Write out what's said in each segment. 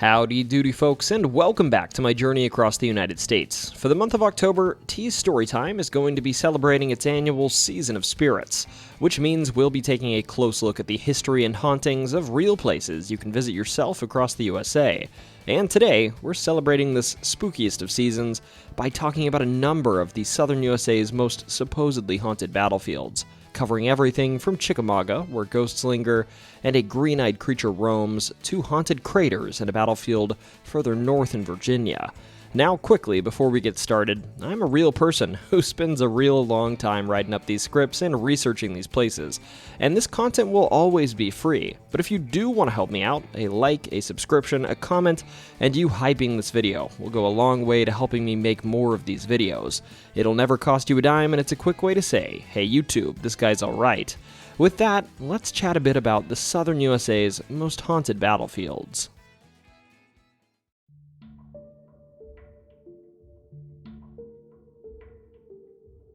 Howdy doody folks, and welcome back to my journey across the United States. For the month of October, T's Storytime is going to be celebrating its annual Season of Spirits, which means we'll be taking a close look at the history and hauntings of real places you can visit yourself across the USA. And today, we're celebrating this spookiest of seasons by talking about a number of the southern USA's most supposedly haunted battlefields, covering everything from Chickamauga, where ghosts linger and a green-eyed creature roams, to haunted craters and a battlefield further north in Virginia. Now quickly, before we get started, I'm a real person who spends a real long time writing up these scripts and researching these places, and this content will always be free. But if you do want to help me out, a like, a subscription, a comment, and you hyping this video will go a long way to helping me make more of these videos. It'll never cost you a dime, and it's a quick way to say, hey YouTube, this guy's alright. With that, let's chat a bit about the southern USA's most haunted battlefields.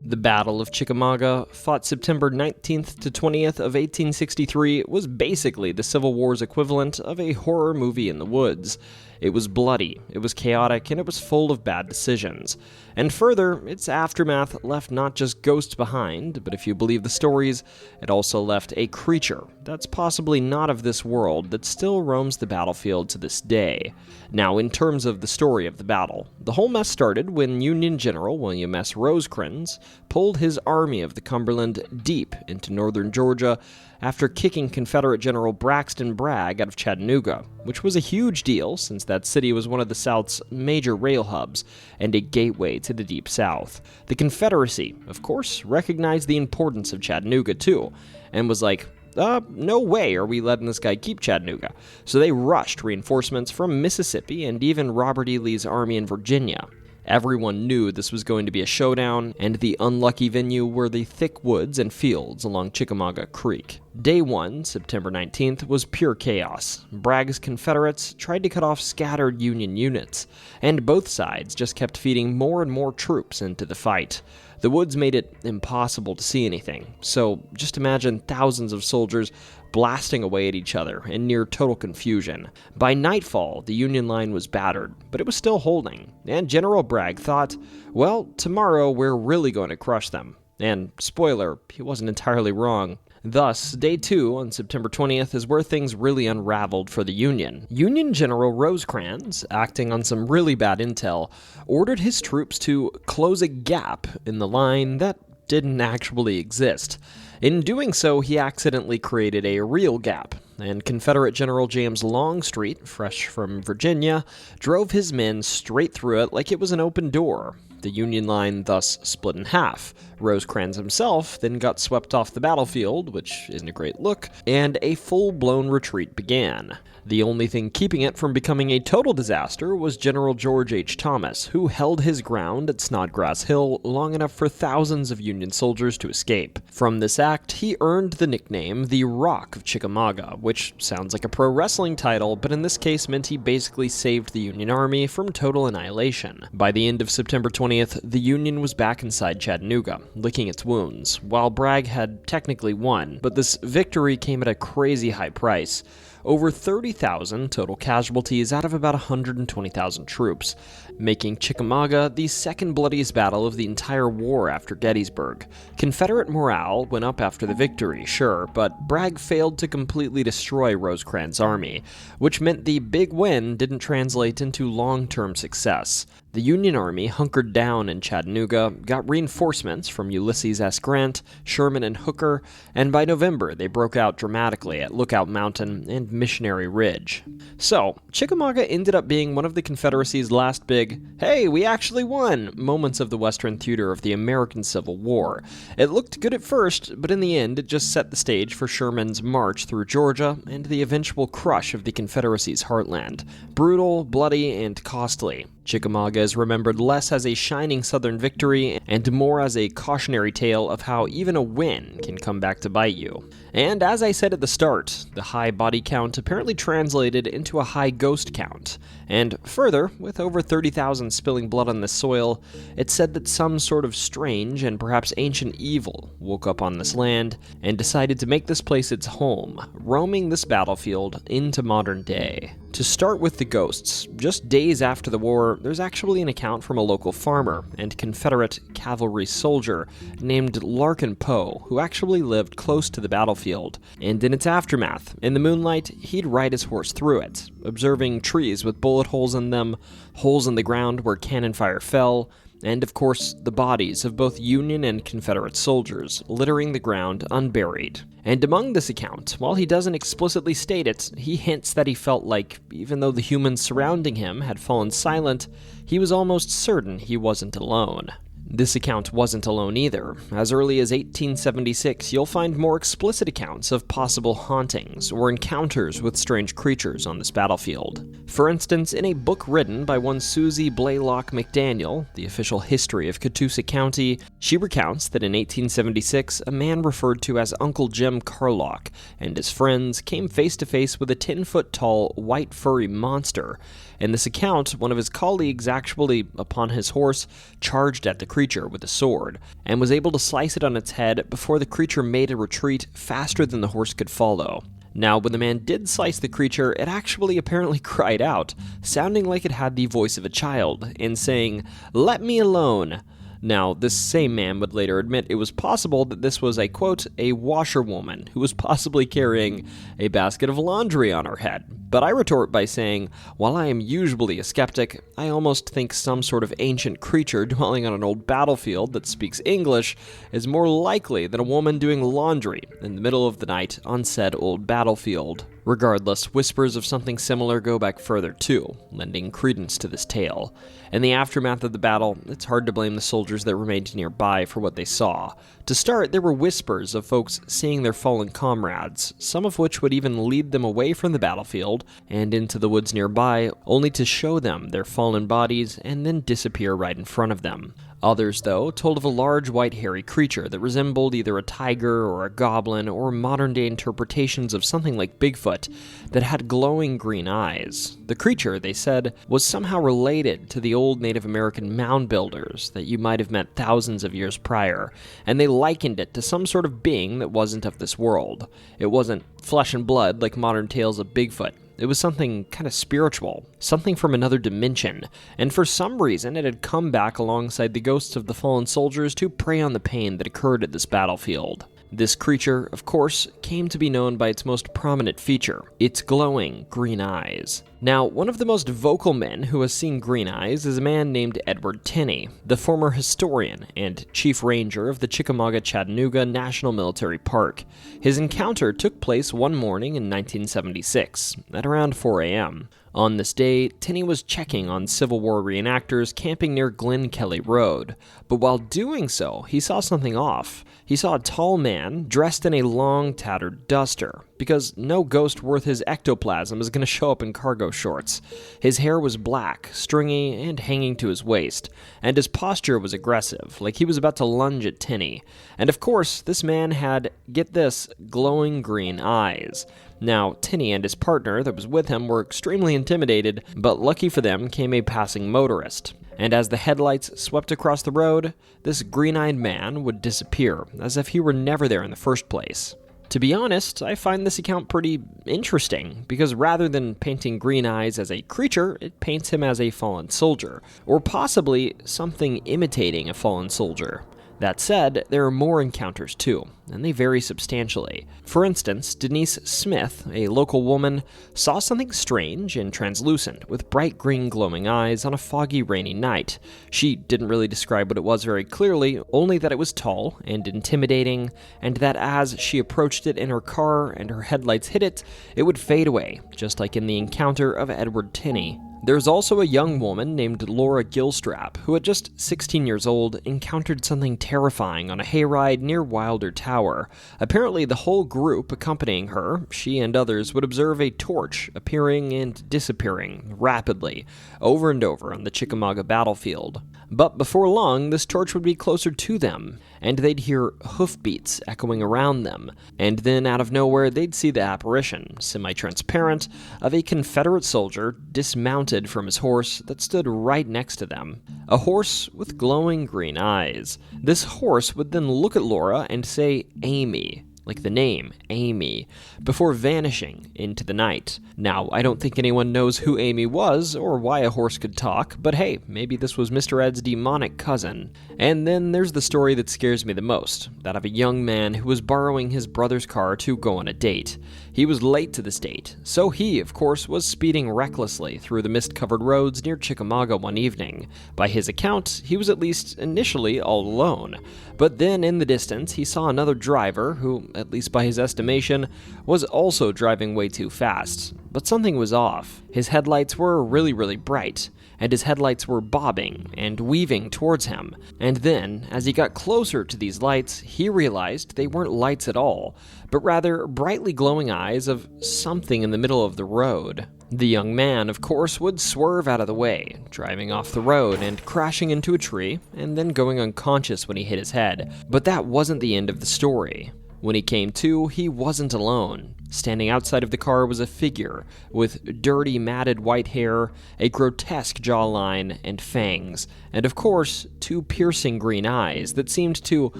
The Battle of Chickamauga, fought September 19th to 20th of 1863, was basically the Civil War's equivalent of a horror movie in the woods. It was bloody, it was chaotic, and it was full of bad decisions. And further, its aftermath left not just ghosts behind, but if you believe the stories, it also left a creature that's possibly not of this world that still roams the battlefield to this day. Now, in terms of the story of the battle, the whole mess started when Union General William S. Rosecrans pulled his Army of the Cumberland deep into northern Georgia after kicking Confederate General Braxton Bragg out of Chattanooga, which was a huge deal since that city was one of the South's major rail hubs and a gateway to the Deep South. The Confederacy, of course, recognized the importance of Chattanooga too, and was like, no way are we letting this guy keep Chattanooga. So they rushed reinforcements from Mississippi and even Robert E. Lee's army in Virginia. Everyone knew this was going to be a showdown, and the unlucky venue were the thick woods and fields along Chickamauga Creek. Day 1, September 19th, was pure chaos. Bragg's Confederates tried to cut off scattered Union units, and both sides just kept feeding more and more troops into the fight. The woods made it impossible to see anything, so just imagine thousands of soldiers blasting away at each other in near total confusion. By nightfall, the Union line was battered, but it was still holding, and General Bragg thought, well, tomorrow we're really going to crush them. And spoiler, he wasn't entirely wrong. Thus, Day 2 on September 20th is where things really unraveled for the Union. Union General Rosecrans, acting on some really bad intel, ordered his troops to close a gap in the line that didn't actually exist. In doing so, he accidentally created a real gap, and Confederate General James Longstreet, fresh from Virginia, drove his men straight through it like it was an open door. The Union line thus split in half. Rosecrans himself then got swept off the battlefield, which isn't a great look, and a full-blown retreat began. The only thing keeping it from becoming a total disaster was General George H. Thomas, who held his ground at Snodgrass Hill long enough for thousands of Union soldiers to escape. From this act, he earned the nickname the Rock of Chickamauga, which sounds like a pro wrestling title, but in this case meant he basically saved the Union Army from total annihilation. By the end of September 20th, the Union was back inside Chattanooga, licking its wounds, while Bragg had technically won, but this victory came at a crazy high price. Over 30,000 total casualties out of about 120,000 troops, making Chickamauga the second bloodiest battle of the entire war after Gettysburg. Confederate morale went up after the victory, sure, but Bragg failed to completely destroy Rosecrans' army, which meant the big win didn't translate into long-term success. The Union Army hunkered down in Chattanooga, got reinforcements from Ulysses S. Grant, Sherman, and Hooker, and by November they broke out dramatically at Lookout Mountain and Missionary Ridge. So, Chickamauga ended up being one of the Confederacy's last big, hey, we actually won, moments of the Western theater of the American Civil War. It looked good at first, but in the end it just set the stage for Sherman's march through Georgia and the eventual crush of the Confederacy's heartland. Brutal, bloody, and costly. Chickamauga is remembered less as a shining Southern victory and more as a cautionary tale of how even a win can come back to bite you. And as I said at the start, the high body count apparently translated into a high ghost count. And further, with over 30,000 spilling blood on the soil, it's said that some sort of strange and perhaps ancient evil woke up on this land and decided to make this place its home, roaming this battlefield into modern day. To start with the ghosts, just days after the war, there's actually an account from a local farmer and Confederate cavalry soldier named Larkin Poe, who actually lived close to the battlefield. And in its aftermath, in the moonlight, he'd ride his horse through it, observing trees with bullet holes in them, holes in the ground where cannon fire fell, and of course, the bodies of both Union and Confederate soldiers littering the ground unburied. And among this account, while he doesn't explicitly state it, he hints that he felt like, even though the humans surrounding him had fallen silent, he was almost certain he wasn't alone. This account wasn't alone either. As early as 1876, you'll find more explicit accounts of possible hauntings or encounters with strange creatures on this battlefield. For instance, in a book written by one Susie Blaylock McDaniel, The Official History of Catoosa County, she recounts that in 1876, a man referred to as Uncle Jim Carlock and his friends came face to face with a 10-foot-tall, white furry monster. In this account, one of his colleagues actually, upon his horse, charged at the creature with a sword, and was able to slice it on its head before the creature made a retreat faster than the horse could follow. Now, when the man did slice the creature, it actually apparently cried out, sounding like it had the voice of a child, and saying, "Let me alone." Now, this same man would later admit it was possible that this was a, quote, a washerwoman who was possibly carrying a basket of laundry on her head. But I retort by saying, while I am usually a skeptic, I almost think some sort of ancient creature dwelling on an old battlefield that speaks English is more likely than a woman doing laundry in the middle of the night on said old battlefield. Regardless, whispers of something similar go back further too, lending credence to this tale. In the aftermath of the battle, it's hard to blame the soldiers that remained nearby for what they saw. To start, there were whispers of folks seeing their fallen comrades, some of which would even lead them away from the battlefield and into the woods nearby, only to show them their fallen bodies and then disappear right in front of them. Others, though, told of a large white hairy creature that resembled either a tiger or a goblin or modern-day interpretations of something like Bigfoot that had glowing green eyes. The creature, they said, was somehow related to the old Native American mound builders that you might have met thousands of years prior, and they likened it to some sort of being that wasn't of this world. It wasn't flesh and blood like modern tales of Bigfoot. It was something kind of spiritual, something from another dimension, and for some reason it had come back alongside the ghosts of the fallen soldiers to prey on the pain that occurred at this battlefield. This creature, of course, came to be known by its most prominent feature, its glowing green eyes. Now, one of the most vocal men who has seen green eyes is a man named Edward Tenney, the former historian and chief ranger of the Chickamauga-Chattanooga National Military Park. His encounter took place one morning in 1976, at around 4 a.m. On this day, Tenney was checking on Civil War reenactors camping near Glen Kelly Road, but while doing so, he saw something off. He saw a tall man dressed in a long, tattered duster, because no ghost worth his ectoplasm is going to show up in cargo shorts. His hair was black, stringy, and hanging to his waist, and his posture was aggressive, like he was about to lunge at Tenney. And of course, this man had, get this, glowing green eyes. Now, Tenney and his partner that was with him were extremely intimidated, but lucky for them came a passing motorist. And as the headlights swept across the road, this green-eyed man would disappear, as if he were never there in the first place. To be honest, I find this account pretty interesting, because rather than painting Green Eyes as a creature, it paints him as a fallen soldier, or possibly something imitating a fallen soldier. That said, there are more encounters too, and they vary substantially. For instance, Denise Smith, a local woman, saw something strange and translucent with bright green glowing eyes on a foggy, rainy night. She didn't really describe what it was very clearly, only that it was tall and intimidating, and that as she approached it in her car and her headlights hit it, it would fade away, just like in the encounter of Edward Tenney. There's also a young woman named Laura Gilstrap, who at just 16 years old encountered something terrifying on a hayride near Wilder Tower. Apparently, the whole group accompanying her, she and others, would observe a torch appearing and disappearing rapidly, over and over on the Chickamauga battlefield. But before long, this torch would be closer to them, and they'd hear hoofbeats echoing around them, and then out of nowhere they'd see the apparition, semi-transparent, of a Confederate soldier dismounted from his horse that stood right next to them. A horse with glowing green eyes. This horse would then look at Laura and say, "Amy," like the name, Amy, before vanishing into the night. Now, I don't think anyone knows who Amy was or why a horse could talk, but hey, maybe this was Mr. Ed's demonic cousin. And then there's the story that scares me the most, that of a young man who was borrowing his brother's car to go on a date. He was late to this date, so he, of course, was speeding recklessly through the mist-covered roads near Chickamauga one evening. By his account, he was at least initially all alone. But then in the distance, he saw another driver who, at least by his estimation, was also driving way too fast. But something was off. His headlights were really bright, and his headlights were bobbing and weaving towards him. And then, as he got closer to these lights, he realized they weren't lights at all, but rather brightly glowing eyes of something in the middle of the road. The young man, of course, would swerve out of the way, driving off the road and crashing into a tree, and then going unconscious when he hit his head. But that wasn't the end of the story. When he came to, he wasn't alone. Standing outside of the car was a figure with dirty, matted white hair, a grotesque jawline, and fangs, and of course, two piercing green eyes that seemed to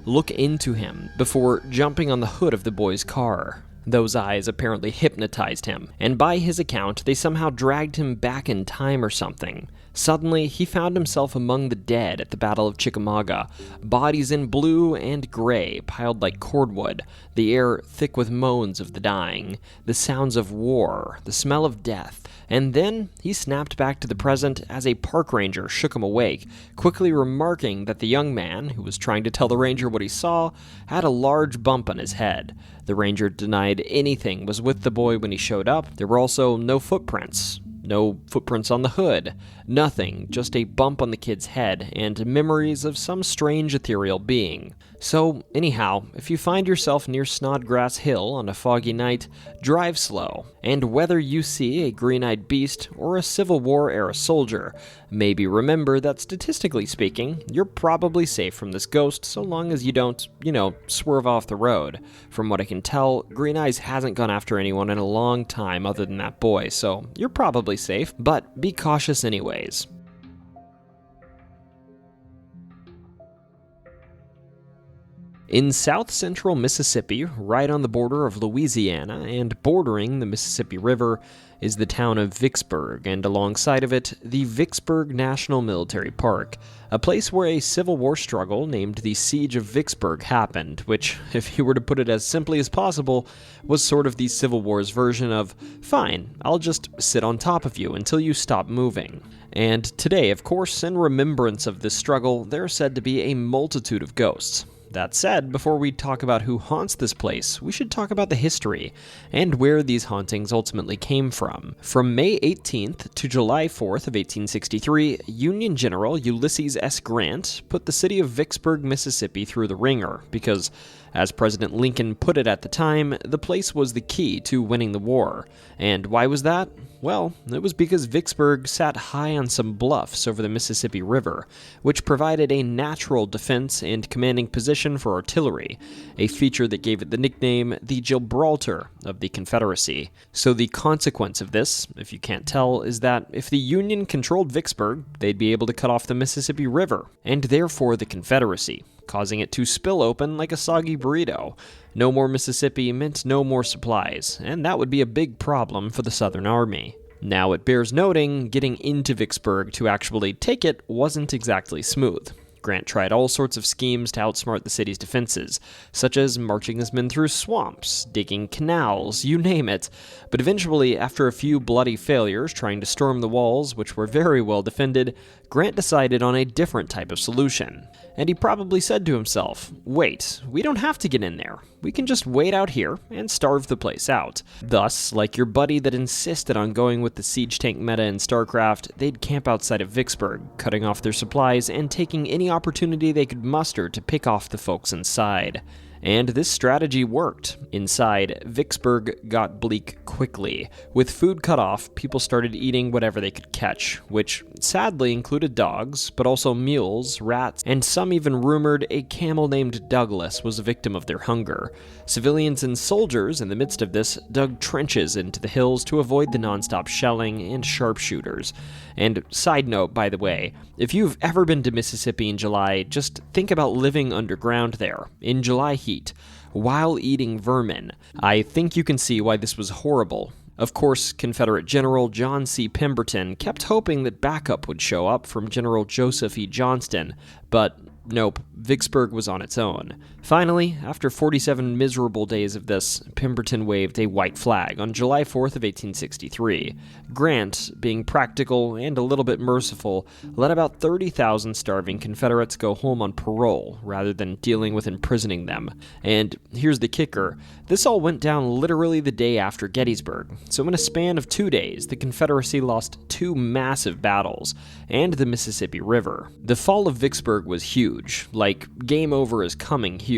look into him before jumping on the hood of the boy's car. Those eyes apparently hypnotized him, and by his account, they somehow dragged him back in time or something. Suddenly, he found himself among the dead at the Battle of Chickamauga, bodies in blue and gray piled like cordwood, the air thick with moans of the dying, the sounds of war, the smell of death. And then he snapped back to the present as a park ranger shook him awake, quickly remarking that the young man, who was trying to tell the ranger what he saw, had a large bump on his head. The ranger denied anything was with the boy when he showed up. There were also no footprints. No footprints on the hood. Nothing, just a bump on the kid's head, and memories of some strange ethereal being. So, anyhow, if you find yourself near Snodgrass Hill on a foggy night, drive slow, and whether you see a green-eyed beast or a Civil War-era soldier, maybe remember that statistically speaking, you're probably safe from this ghost so long as you don't, swerve off the road. From what I can tell, Green Eyes hasn't gone after anyone in a long time other than that boy, so you're probably safe, but be cautious anyways. In south-central Mississippi, right on the border of Louisiana and bordering the Mississippi River, is the town of Vicksburg, and alongside of it, the Vicksburg National Military Park, a place where a Civil War struggle named the Siege of Vicksburg happened, which, if you were to put it as simply as possible, was sort of the Civil War's version of, fine, I'll just sit on top of you until you stop moving. And today, of course, in remembrance of this struggle, there are said to be a multitude of ghosts. That said, before we talk about who haunts this place, we should talk about the history and where these hauntings ultimately came from. From May 18th to July 4th of 1863, Union General Ulysses S. Grant put the city of Vicksburg, Mississippi through the ringer because, as President Lincoln put it at the time, the place was the key to winning the war. And why was that? Well, it was because Vicksburg sat high on some bluffs over the Mississippi River, which provided a natural defense and commanding position for artillery, a feature that gave it the nickname the Gibraltar of the Confederacy. So the consequence of this, if you can't tell, is that if the Union controlled Vicksburg, they'd be able to cut off the Mississippi River, and therefore the Confederacy, causing it to spill open like a soggy burrito. No more Mississippi meant no more supplies, and that would be a big problem for the Southern Army. Now, it bears noting, getting into Vicksburg to actually take it wasn't exactly smooth. Grant tried all sorts of schemes to outsmart the city's defenses, such as marching his men through swamps, digging canals, you name it. But eventually, after a few bloody failures trying to storm the walls, which were very well defended, Grant decided on a different type of solution. And he probably said to himself, wait, we don't have to get in there. We can just wait out here and starve the place out. Thus, like your buddy that insisted on going with the siege tank meta in StarCraft, they'd camp outside of Vicksburg, cutting off their supplies and taking any opportunity they could muster to pick off the folks inside. And this strategy worked. Inside, Vicksburg got bleak quickly. With food cut off, people started eating whatever they could catch, which sadly included dogs, but also mules, rats, and some even rumored a camel named Douglas was a victim of their hunger. Civilians and soldiers, in the midst of this, dug trenches into the hills to avoid the nonstop shelling and sharpshooters. And side note, by the way, if you've ever been to Mississippi in July, just think about living underground there, in July heat. while eating vermin. I think you can see why this was horrible. Of course, Confederate General John C. Pemberton kept hoping that backup would show up from General Joseph E. Johnston, but nope, Vicksburg was on its own. Finally, after 47 miserable days of this, Pemberton waved a white flag on July 4th of 1863. Grant, being practical and a little bit merciful, let about 30,000 starving Confederates go home on parole rather than dealing with imprisoning them. And here's the kicker, this all went down literally the day after Gettysburg, so in a span of 2 days, the Confederacy lost 2 massive battles and the Mississippi River. The fall of Vicksburg was huge, like game over is coming huge.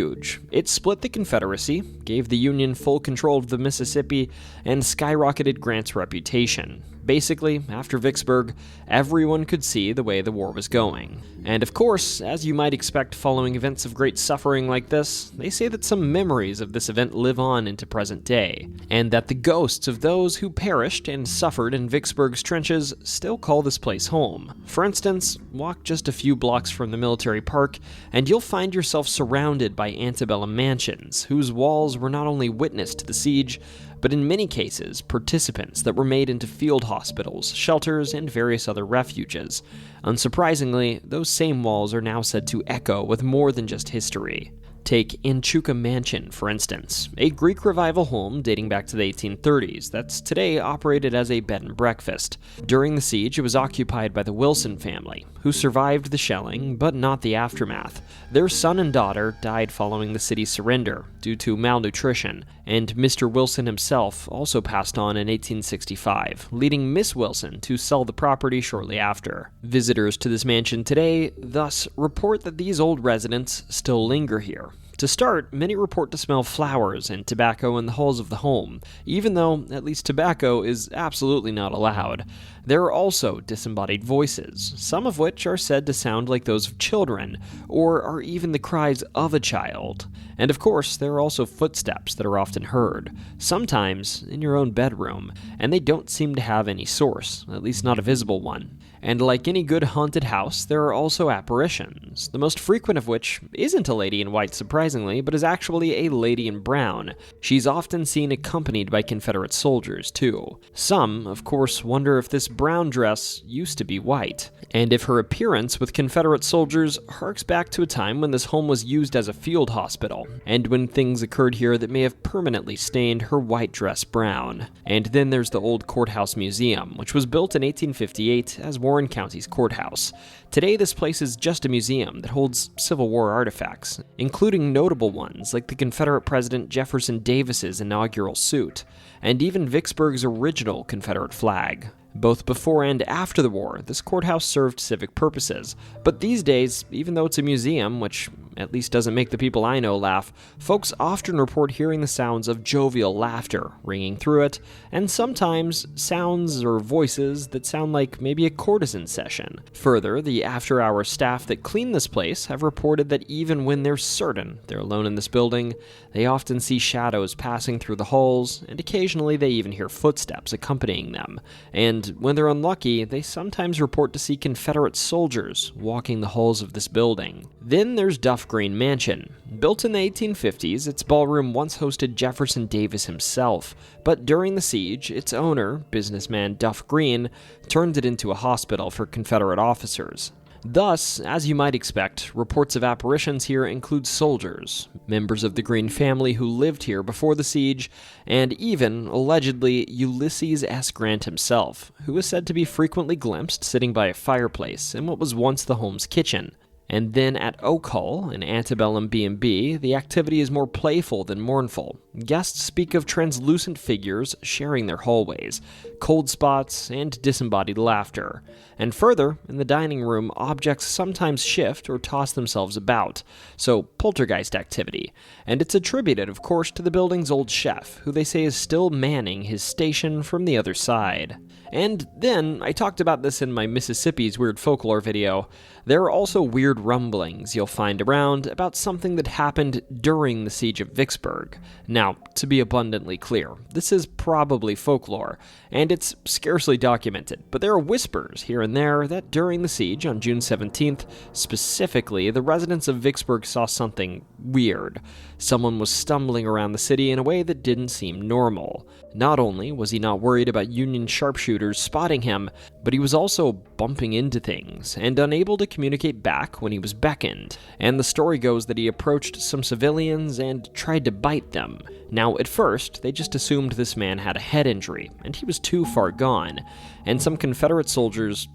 It split the Confederacy, gave the Union full control of the Mississippi, and skyrocketed Grant's reputation. Basically, after Vicksburg, everyone could see the way the war was going. And of course, as you might expect following events of great suffering like this, they say that some memories of this event live on into present day, and that the ghosts of those who perished and suffered in Vicksburg's trenches still call this place home. For instance, walk just a few blocks from the military park, and you'll find yourself surrounded by antebellum mansions, whose walls were not only witness to the siege, but in many cases, participants that were made into field hospitals, shelters, and various other refuges. Unsurprisingly, those same walls are now said to echo with more than just history. Take Anchuka Mansion, for instance, a Greek revival home dating back to the 1830s that's today operated as a bed and breakfast. During the siege, it was occupied by the Wilson family, who survived the shelling, but not the aftermath. Their son and daughter died following the city's surrender due to malnutrition, and Mr. Wilson himself also passed on in 1865, leading Miss Wilson to sell the property shortly after. Visitors to this mansion today thus report that these old residents still linger here. To start, many report to smell flowers and tobacco in the halls of the home, even though at least tobacco is absolutely not allowed. There are also disembodied voices, some of which are said to sound like those of children, or are even the cries of a child. And of course, there are also footsteps that are often heard, sometimes in your own bedroom, and they don't seem to have any source, at least not a visible one. And like any good haunted house, there are also apparitions, the most frequent of which isn't a lady in white surprisingly, but is actually a lady in brown. She's often seen accompanied by Confederate soldiers too. Some, of course, wonder if this brown dress used to be white, and if her appearance with Confederate soldiers harks back to a time when this home was used as a field hospital, and when things occurred here that may have permanently stained her white dress brown. And then there's the old courthouse museum, which was built in 1858 as Warren County's courthouse. Today, this place is just a museum that holds Civil War artifacts, including notable ones like the Confederate President Jefferson Davis's inaugural suit, and even Vicksburg's original Confederate flag. Both before and after the war, this courthouse served civic purposes, but these days, even though it's a museum, which at least doesn't make the people I know laugh, folks often report hearing the sounds of jovial laughter ringing through it, and sometimes sounds or voices that sound like maybe a courtesan session. Further, the after-hour staff that clean this place have reported that even when they're certain they're alone in this building, they often see shadows passing through the halls, and occasionally they even hear footsteps accompanying them. And when they're unlucky, they sometimes report to see Confederate soldiers walking the halls of this building. Then there's Duff Green Mansion. Built in the 1850s, its ballroom once hosted Jefferson Davis himself, but during the siege, its owner, businessman Duff Green, turned it into a hospital for Confederate officers. Thus, as you might expect, reports of apparitions here include soldiers, members of the Green family who lived here before the siege, and even, allegedly, Ulysses S. Grant himself, who is said to be frequently glimpsed sitting by a fireplace in what was once the home's kitchen. And then at Oak Hall, an antebellum B&B, the activity is more playful than mournful. Guests speak of translucent figures sharing their hallways, cold spots, and disembodied laughter. And further, in the dining room, objects sometimes shift or toss themselves about, so poltergeist activity. And it's attributed, of course, to the building's old chef, who they say is still manning his station from the other side. And then, I talked about this in my Mississippi's Weird Folklore video, there are also weird rumblings you'll find around about something that happened during the Siege of Vicksburg. Now, Now, to be abundantly clear, this is probably folklore, and it's scarcely documented, but there are whispers here and there that during the siege on June 17th, specifically, the residents of Vicksburg saw something weird. Someone was stumbling around the city in a way that didn't seem normal. Not only was he not worried about Union sharpshooters spotting him, but he was also bumping into things and unable to communicate back when he was beckoned. And the story goes that he approached some civilians and tried to bite them. Now, at first, they just assumed this man had a head injury, and he was too far gone, and some Confederate soldiers,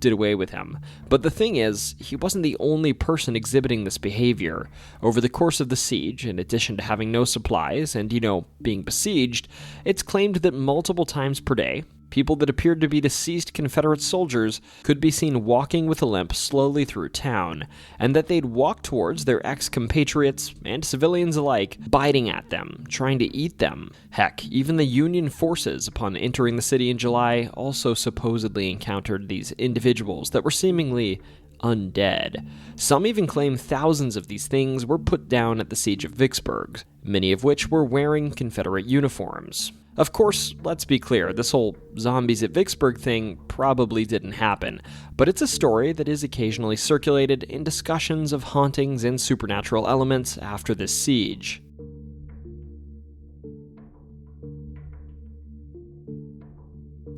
did away with him. But the thing is, he wasn't the only person exhibiting this behavior. Over the course of the siege, in addition to having no supplies and, being besieged, it's claimed that multiple times per day, people that appeared to be deceased Confederate soldiers could be seen walking with a limp slowly through town, and that they'd walk towards their ex-compatriots and civilians alike, biting at them, trying to eat them. Heck, even the Union forces, upon entering the city in July, also supposedly encountered these individuals that were seemingly undead. Some even claim thousands of these things were put down at the Siege of Vicksburg, many of which were wearing Confederate uniforms. Of course, let's be clear, this whole zombies at Vicksburg thing probably didn't happen, but it's a story that is occasionally circulated in discussions of hauntings and supernatural elements after this siege.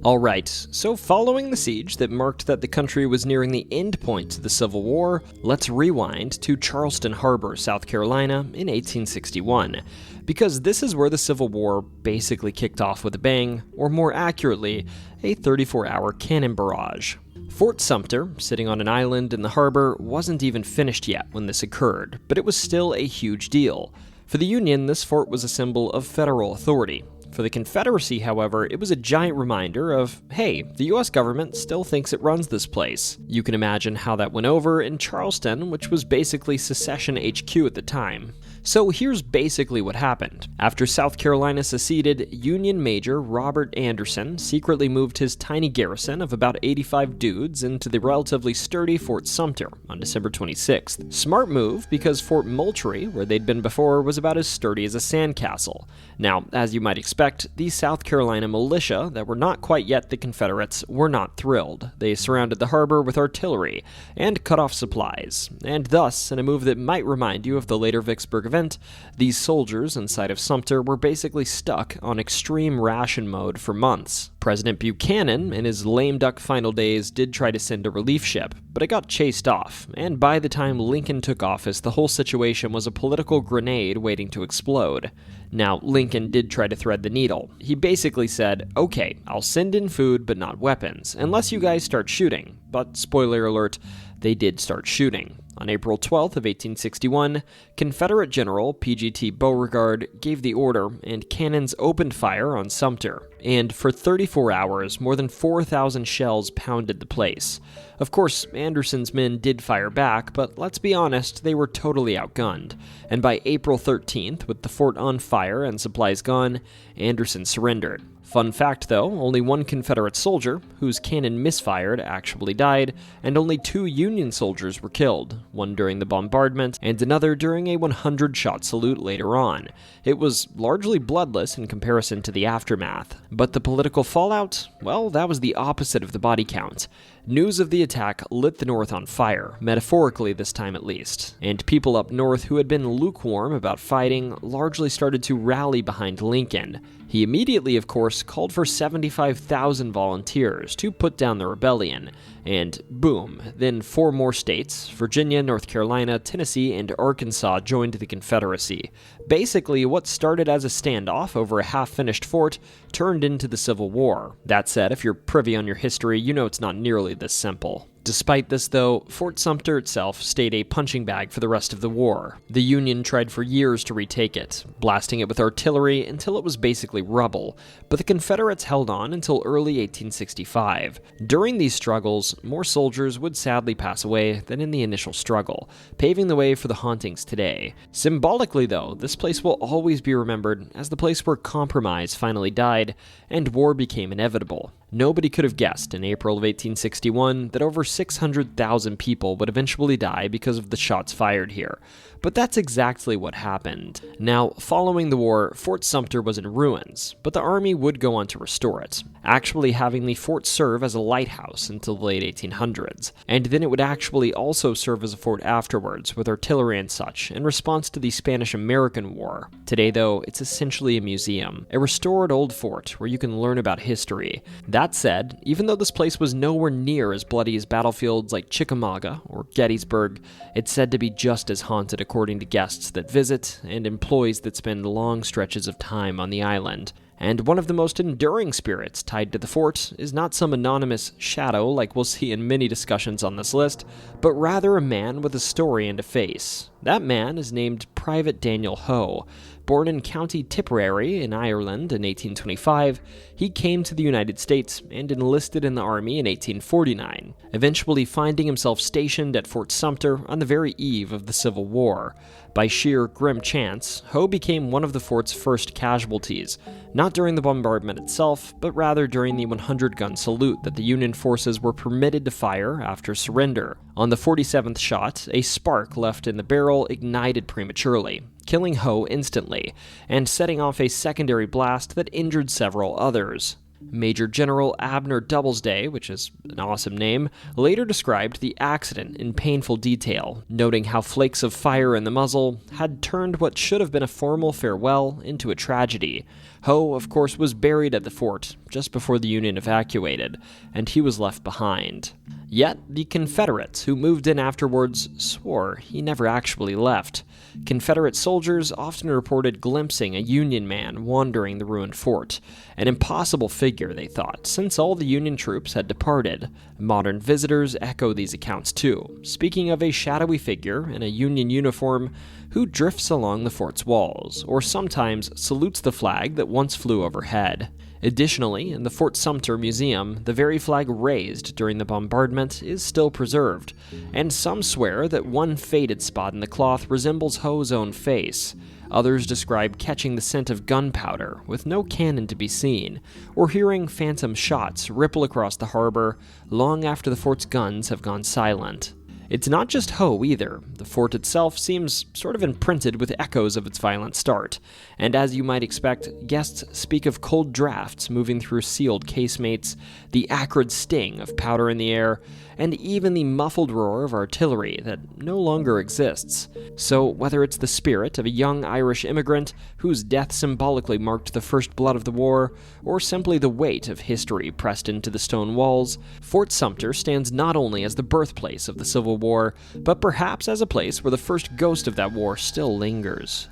Alright, so following the siege that marked that the country was nearing the end point to the Civil War, let's rewind to Charleston Harbor, South Carolina in 1861, because this is where the Civil War basically kicked off with a bang, or more accurately, a 34-hour cannon barrage. Fort Sumter, sitting on an island in the harbor, wasn't even finished yet when this occurred, but it was still a huge deal. For the Union, this fort was a symbol of federal authority. For the Confederacy, however, it was a giant reminder of, hey, the US government still thinks it runs this place. You can imagine how that went over in Charleston, which was basically secession HQ at the time. So here's basically what happened. After South Carolina seceded, Union Major Robert Anderson secretly moved his tiny garrison of about 85 dudes into the relatively sturdy Fort Sumter on December 26th. Smart move, because Fort Moultrie, where they'd been before, was about as sturdy as a sandcastle. Now, as you might expect, the South Carolina militia that were not quite yet the Confederates were not thrilled. They surrounded the harbor with artillery and cut off supplies, and thus, in a move that might remind you of the later Vicksburg event, these soldiers inside of Sumter were basically stuck on extreme ration mode for months. President Buchanan, in his lame duck final days, did try to send a relief ship, but it got chased off, and by the time Lincoln took office, the whole situation was a political grenade waiting to explode. Now, Lincoln did try to thread the needle. He basically said, okay, I'll send in food but not weapons, unless you guys start shooting. But, spoiler alert, they did start shooting. On April 12th of 1861, Confederate General P.G.T. Beauregard gave the order, and cannons opened fire on Sumter. And for 34 hours, more than 4,000 shells pounded the place. Of course, Anderson's men did fire back, but let's be honest, they were totally outgunned. And by April 13th, with the fort on fire and supplies gone, Anderson surrendered. Fun fact though, only one Confederate soldier, whose cannon misfired, actually died, and only 2 Union soldiers were killed, one during the bombardment and another during a 100-shot salute later on. It was largely bloodless in comparison to the aftermath. But the political fallout? Well, that was the opposite of the body count. News of the attack lit the North on fire, metaphorically this time at least, and people up north who had been lukewarm about fighting largely started to rally behind Lincoln. He immediately, of course, called for 75,000 volunteers to put down the rebellion, and boom, then 4 more states, Virginia, North Carolina, Tennessee, and Arkansas joined the Confederacy. Basically, what started as a standoff over a half-finished fort turned into the Civil War. That said, if you're privy on your history, you know it's not nearly this simple. Despite this, though, Fort Sumter itself stayed a punching bag for the rest of the war. The Union tried for years to retake it, blasting it with artillery until it was basically rubble, but the Confederates held on until early 1865. During these struggles, more soldiers would sadly pass away than in the initial struggle, paving the way for the hauntings today. Symbolically, though, this place will always be remembered as the place where compromise finally died and war became inevitable. Nobody could have guessed in April of 1861 that over 600,000 people would eventually die because of the shots fired here. But that's exactly what happened. Now, following the war, Fort Sumter was in ruins, but the Army would go on to restore it, actually having the fort serve as a lighthouse until the late 1800s, and then it would actually also serve as a fort afterwards, with artillery and such, in response to the Spanish-American War. Today, though, it's essentially a museum, a restored old fort where you can learn about history. That said, even though this place was nowhere near as bloody as battlefields like Chickamauga or Gettysburg, it's said to be just as haunted according to guests that visit and employees that spend long stretches of time on the island. And one of the most enduring spirits tied to the fort is not some anonymous shadow like we'll see in many discussions on this list, but rather a man with a story and a face. That man is named Private Daniel Ho. Born in County Tipperary in Ireland in 1825, he came to the United States and enlisted in the Army in 1849, eventually finding himself stationed at Fort Sumter on the very eve of the Civil War. By sheer grim chance, Ho became one of the fort's first casualties, not during the bombardment itself, but rather during the 100-gun salute that the Union forces were permitted to fire after surrender. On the 47th shot, a spark left in the barrel ignited prematurely, killing Ho instantly, and setting off a secondary blast that injured several others. Major General Abner Doubleday, which is an awesome name, later described the accident in painful detail, noting how flakes of fire in the muzzle had turned what should have been a formal farewell into a tragedy. Ho, of course, was buried at the fort just before the Union evacuated, and he was left behind. Yet, the Confederates who moved in afterwards swore he never actually left. Confederate soldiers often reported glimpsing a Union man wandering the ruined fort, an impossible figure, they thought, since all the Union troops had departed. Modern visitors echo these accounts too, speaking of a shadowy figure in a Union uniform who drifts along the fort's walls, or sometimes salutes the flag that once flew overhead. Additionally, in the Fort Sumter Museum, the very flag raised during the bombardment is still preserved, and some swear that one faded spot in the cloth resembles Ho's own face. Others describe catching the scent of gunpowder, with no cannon to be seen, or hearing phantom shots ripple across the harbor long after the fort's guns have gone silent. It's not just Ho either. The fort itself seems sort of imprinted with echoes of its violent start, and as you might expect, guests speak of cold drafts moving through sealed casemates, the acrid sting of powder in the air, and even the muffled roar of artillery that no longer exists. So whether it's the spirit of a young Irish immigrant whose death symbolically marked the first blood of the war, or simply the weight of history pressed into the stone walls, Fort Sumter stands not only as the birthplace of the Civil War, but perhaps as a place where the first ghost of that war still lingers.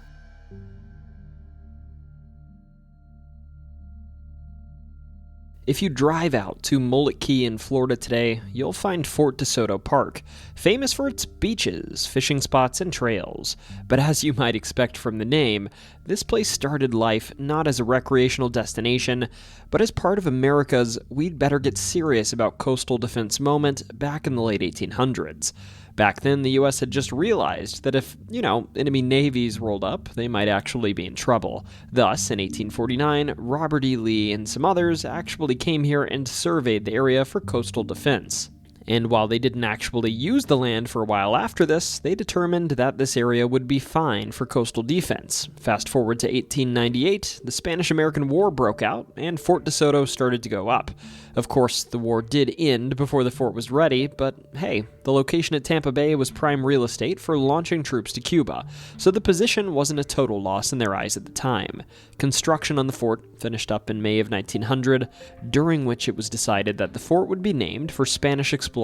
If you drive out to Mullet Key in Florida today, you'll find Fort DeSoto Park, famous for its beaches, fishing spots, and trails. But as you might expect from the name, this place started life not as a recreational destination, but as part of America's "we'd better get serious about coastal defense" moment back in the late 1800s. Back then, the U.S. had just realized that if, enemy navies rolled up, they might actually be in trouble. Thus, in 1849, Robert E. Lee and some others actually came here and surveyed the area for coastal defense. And while they didn't actually use the land for a while after this, they determined that this area would be fine for coastal defense. Fast forward to 1898, the Spanish-American War broke out, and Fort DeSoto started to go up. Of course, the war did end before the fort was ready, but hey, the location at Tampa Bay was prime real estate for launching troops to Cuba, so the position wasn't a total loss in their eyes at the time. Construction on the fort finished up in May of 1900, during which it was decided that the fort would be named for Spanish explorer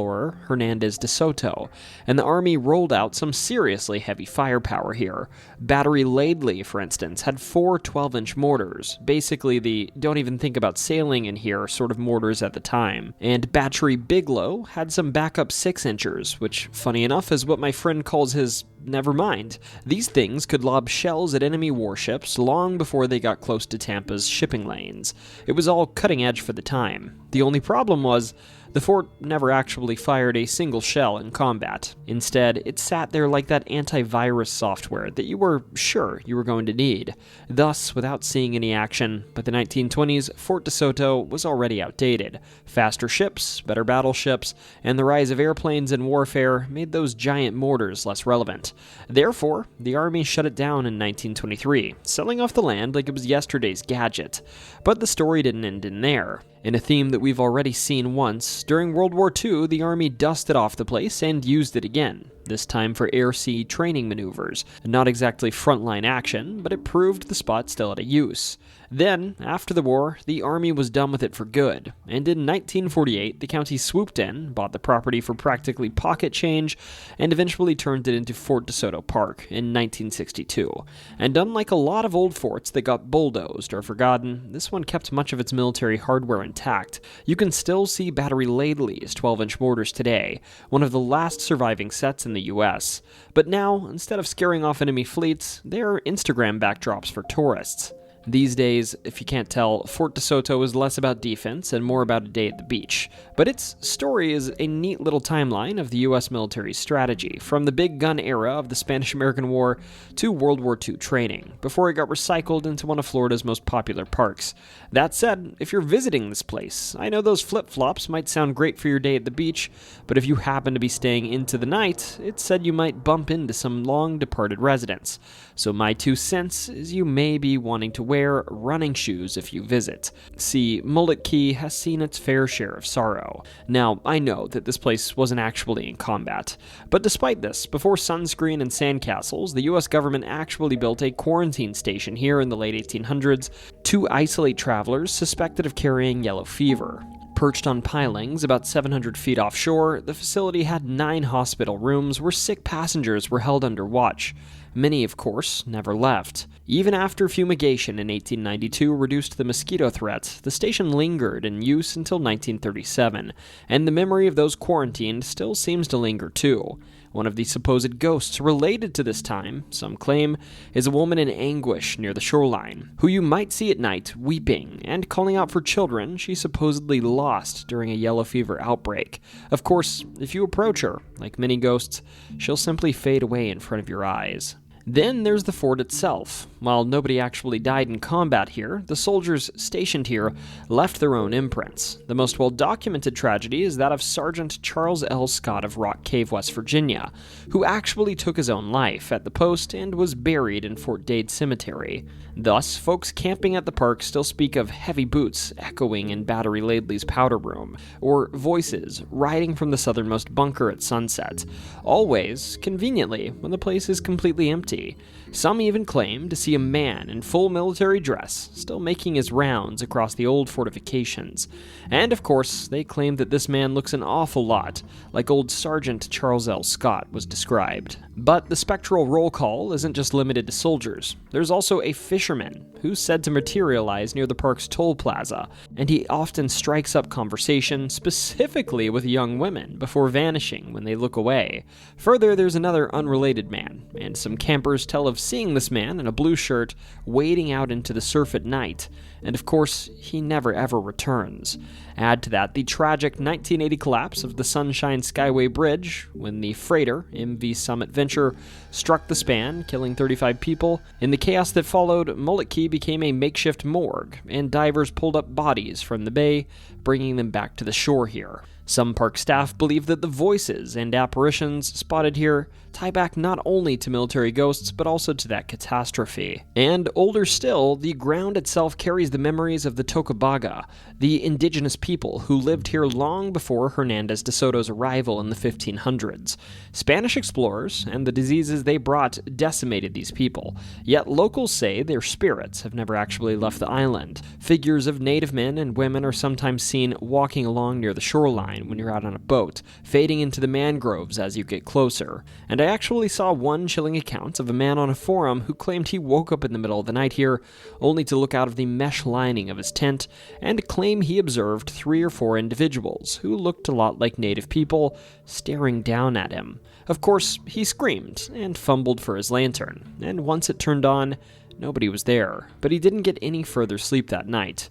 Hernandez de Soto, and the Army rolled out some seriously heavy firepower here. Battery Laidley, for instance, had 4 12-inch mortars, basically the don't even think about sailing in here sort of mortars at the time. And Battery Bigelow had some backup 6-inchers, which, funny enough, is what my friend calls his never mind. These things could lob shells at enemy warships long before they got close to Tampa's shipping lanes. It was all cutting edge for the time. The only problem was, the fort never actually actually fired a single shell in combat. Instead, it sat there like that antivirus software that you were sure you were going to need. Thus, without seeing any action, by the 1920s, Fort Soto was already outdated. Faster ships, better battleships, and the rise of airplanes in warfare made those giant mortars less relevant. Therefore, the Army shut it down in 1923, selling off the land like it was yesterday's gadget. But the story didn't end in there. In a theme that we've already seen once, during World War II, the Army dusted off the place and used it again, this time for air-sea training maneuvers. Not exactly frontline action, but it proved the spot still had a use. Then, after the war, the Army was done with it for good, and in 1948, the county swooped in, bought the property for practically pocket change, and eventually turned it into Fort DeSoto Park in 1962. And unlike a lot of old forts that got bulldozed or forgotten, this one kept much of its military hardware intact. You can still see battery Lightless 12-inch mortars today, one of the last surviving sets in the US. But now, instead of scaring off enemy fleets, they're Instagram backdrops for tourists. These days, if you can't tell, Fort DeSoto is less about defense and more about a day at the beach. But its story is a neat little timeline of the US military's strategy, from the big gun era of the Spanish-American War to World War II training, before it got recycled into one of Florida's most popular parks. That said, if you're visiting this place, I know those flip-flops might sound great for your day at the beach, but if you happen to be staying into the night, it's said you might bump into some long-departed residents. So my 2 cents is you may be wanting to wear running shoes if you visit. See, Mullet Key has seen its fair share of sorrow. Now, I know that this place wasn't actually in combat, but despite this, before sunscreen and sandcastles, the US government actually built a quarantine station here in the late 1800s to isolate travelers suspected of carrying yellow fever. Perched on pilings about 700 feet offshore, the facility had 9 hospital rooms where sick passengers were held under watch. Many, of course, never left. Even after fumigation in 1892 reduced the mosquito threat, the station lingered in use until 1937, and the memory of those quarantined still seems to linger too. One of the supposed ghosts related to this time, some claim, is a woman in anguish near the shoreline, who you might see at night weeping and calling out for children she supposedly lost during a yellow fever outbreak. Of course, if you approach her, like many ghosts, she'll simply fade away in front of your eyes. Then there's the fort itself. While nobody actually died in combat here, the soldiers stationed here left their own imprints. The most well-documented tragedy is that of Sergeant Charles L. Scott of Rock Cave, West Virginia, who actually took his own life at the post and was buried in Fort Dade Cemetery. Thus, folks camping at the park still speak of heavy boots echoing in Battery Laidley's powder room, or voices riding from the southernmost bunker at sunset. Always, conveniently, when the place is completely empty. Some even claim to see a man in full military dress still making his rounds across the old fortifications. And of course, they claim that this man looks an awful lot like old Sergeant Charles L. Scott was described. But the spectral roll call isn't just limited to soldiers. There's also a fisherman who's said to materialize near the park's toll plaza, and he often strikes up conversation specifically with young women before vanishing when they look away. Further, there's another unrelated man, and some campers tell of seeing this man in a blue shirt wading out into the surf at night, and of course, he never ever returns. Add to that the tragic 1980 collapse of the Sunshine Skyway Bridge when the freighter MV Summit Venture struck the span, killing 35 people. In the chaos that followed, Mullet Key became a makeshift morgue, and divers pulled up bodies from the bay, bringing them back to the shore here. Some park staff believe that the voices and apparitions spotted here tie back not only to military ghosts, but also to that catastrophe. And older still, the ground itself carries the memories of the Tocobaga, the indigenous people who lived here long before Hernandez de Soto's arrival in the 1500s. Spanish explorers and the diseases they brought decimated these people, yet locals say their spirits have never actually left the island. Figures of native men and women are sometimes seen walking along near the shoreline when you're out on a boat, fading into the mangroves as you get closer. And I actually saw one chilling account of a man on a forum who claimed he woke up in the middle of the night here, only to look out of the mesh lining of his tent and claim he observed 3 or 4 individuals who looked a lot like native people staring down at him. Of course, he screamed and fumbled for his lantern, and once it turned on, nobody was there, but he didn't get any further sleep that night.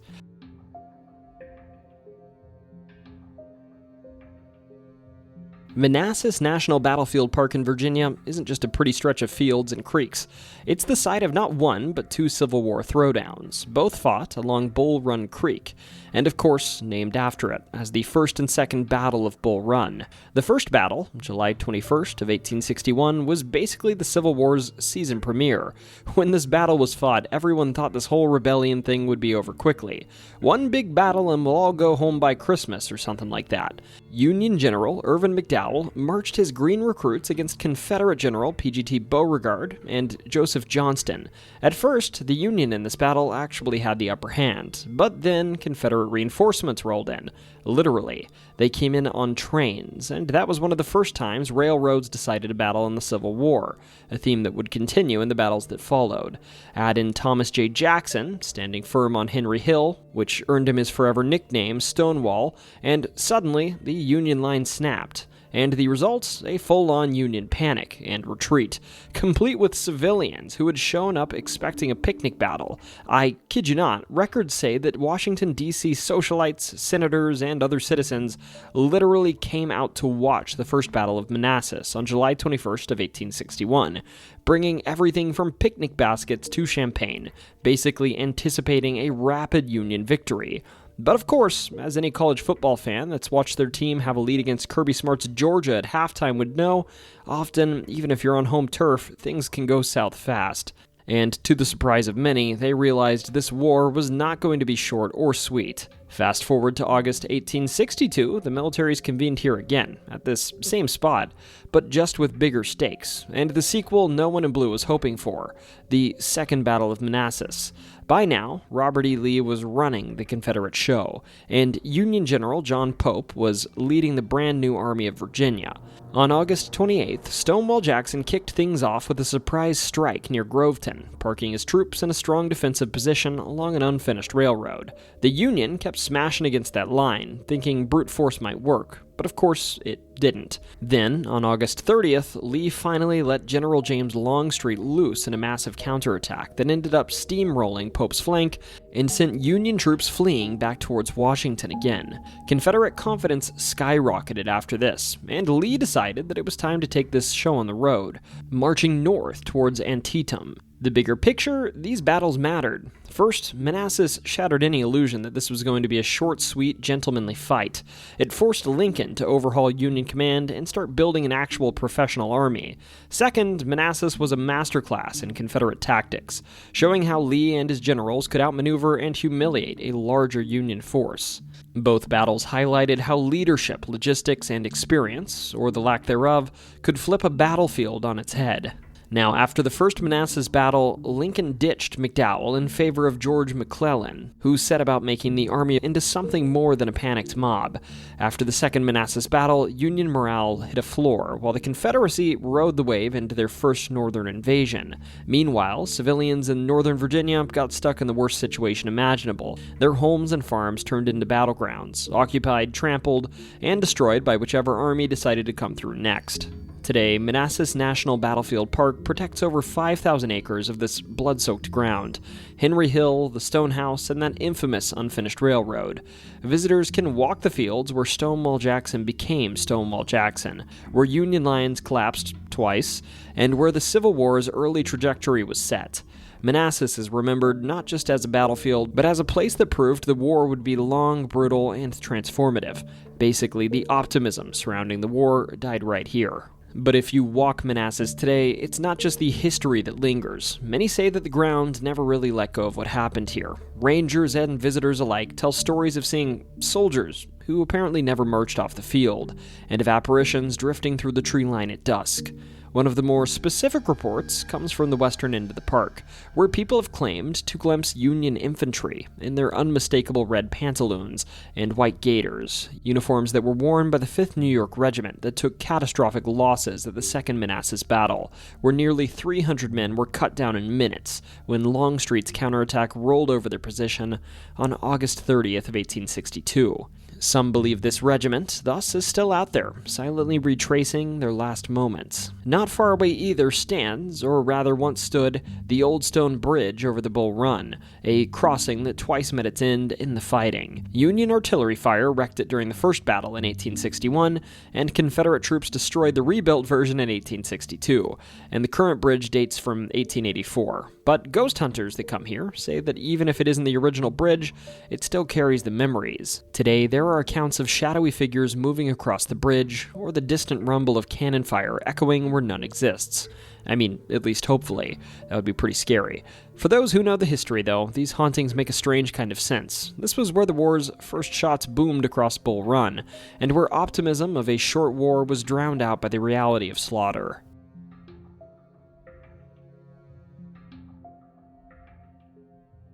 Manassas National Battlefield Park in Virginia isn't just a pretty stretch of fields and creeks. It's the site of not one, but two Civil War throwdowns, both fought along Bull Run Creek, and of course named after it as the First and Second Battle of Bull Run. The first battle, July 21st of 1861, was basically the Civil War's season premiere. When this battle was fought, everyone thought this whole rebellion thing would be over quickly. One big battle and we'll all go home by Christmas or something like that. Union General Irvin McDowell marched his green recruits against Confederate General P.G.T. Beauregard and Joseph Johnston. At first, the Union in this battle actually had the upper hand, but then Confederate reinforcements rolled in. Literally, they came in on trains, and that was one of the first times railroads decided to battle in the Civil War, a theme that would continue in the battles that followed. Add in Thomas J. Jackson, standing firm on Henry Hill, which earned him his forever nickname, Stonewall, and suddenly the Union line snapped. And the results? A full-on Union panic and retreat, complete with civilians who had shown up expecting a picnic battle. I kid you not, records say that Washington, D.C. socialites, senators, and other citizens literally came out to watch the First Battle of Manassas on July 21st of 1861, bringing everything from picnic baskets to champagne, basically anticipating a rapid Union victory. But of course, as any college football fan that's watched their team have a lead against Kirby Smart's Georgia at halftime would know, often, even if you're on home turf, things can go south fast. And to the surprise of many, they realized this war was not going to be short or sweet. Fast forward to August 1862, the militaries convened here again, at this same spot, but just with bigger stakes, and the sequel no one in blue was hoping for, the Second Battle of Manassas. By now, Robert E. Lee was running the Confederate show, and Union General John Pope was leading the brand new Army of Virginia. On August 28th, Stonewall Jackson kicked things off with a surprise strike near Groveton, parking his troops in a strong defensive position along an unfinished railroad. The Union kept smashing against that line, thinking brute force might work, but of course it didn't. Then, on August 30th, Lee finally let General James Longstreet loose in a massive counterattack that ended up steamrolling Pope's flank and sent Union troops fleeing back towards Washington again. Confederate confidence skyrocketed after this, and Lee decided that it was time to take this show on the road, marching north towards Antietam. The bigger picture, these battles mattered. First, Manassas shattered any illusion that this was going to be a short, sweet, gentlemanly fight. It forced Lincoln to overhaul Union command and start building an actual professional army. Second, Manassas was a masterclass in Confederate tactics, showing how Lee and his generals could outmaneuver and humiliate a larger Union force. Both battles highlighted how leadership, logistics, and experience, or the lack thereof, could flip a battlefield on its head. Now, after the first Manassas battle, Lincoln ditched McDowell in favor of George McClellan, who set about making the army into something more than a panicked mob. After the second Manassas battle, Union morale hit a floor, while the Confederacy rode the wave into their first northern invasion. Meanwhile, civilians in northern Virginia got stuck in the worst situation imaginable. Their homes and farms turned into battlegrounds, occupied, trampled, and destroyed by whichever army decided to come through next. Today, Manassas National Battlefield Park protects over 5,000 acres of this blood-soaked ground. Henry Hill, the Stone House, and that infamous unfinished railroad. Visitors can walk the fields where Stonewall Jackson became Stonewall Jackson, where Union lines collapsed twice, and where the Civil War's early trajectory was set. Manassas is remembered not just as a battlefield, but as a place that proved the war would be long, brutal, and transformative. Basically, the optimism surrounding the war died right here. But if you walk Manassas today, it's not just the history that lingers. Many say that the ground never really let go of what happened here. Rangers and visitors alike tell stories of seeing soldiers who apparently never marched off the field, and of apparitions drifting through the tree line at dusk. One of the more specific reports comes from the western end of the park, where people have claimed to glimpse Union infantry in their unmistakable red pantaloons and white gaiters, uniforms that were worn by the 5th New York Regiment that took catastrophic losses at the Second Manassas Battle, where nearly 300 men were cut down in minutes when Longstreet's counterattack rolled over their position on August 30th of 1862. Some believe this regiment, thus, is still out there, silently retracing their last moments. Not Not far away either stands, or rather once stood, the old stone bridge over the Bull Run, a crossing that twice met its end in the fighting. Union artillery fire wrecked it during the first battle in 1861, and Confederate troops destroyed the rebuilt version in 1862, and the current bridge dates from 1884. But ghost hunters that come here say that even if it isn't the original bridge, it still carries the memories. Today, there are accounts of shadowy figures moving across the bridge, or the distant rumble of cannon fire echoing where none exists. I mean, at least hopefully. That would be pretty scary. For those who know the history, though, these hauntings make a strange kind of sense. This was where the war's first shots boomed across Bull Run, and where optimism of a short war was drowned out by the reality of slaughter.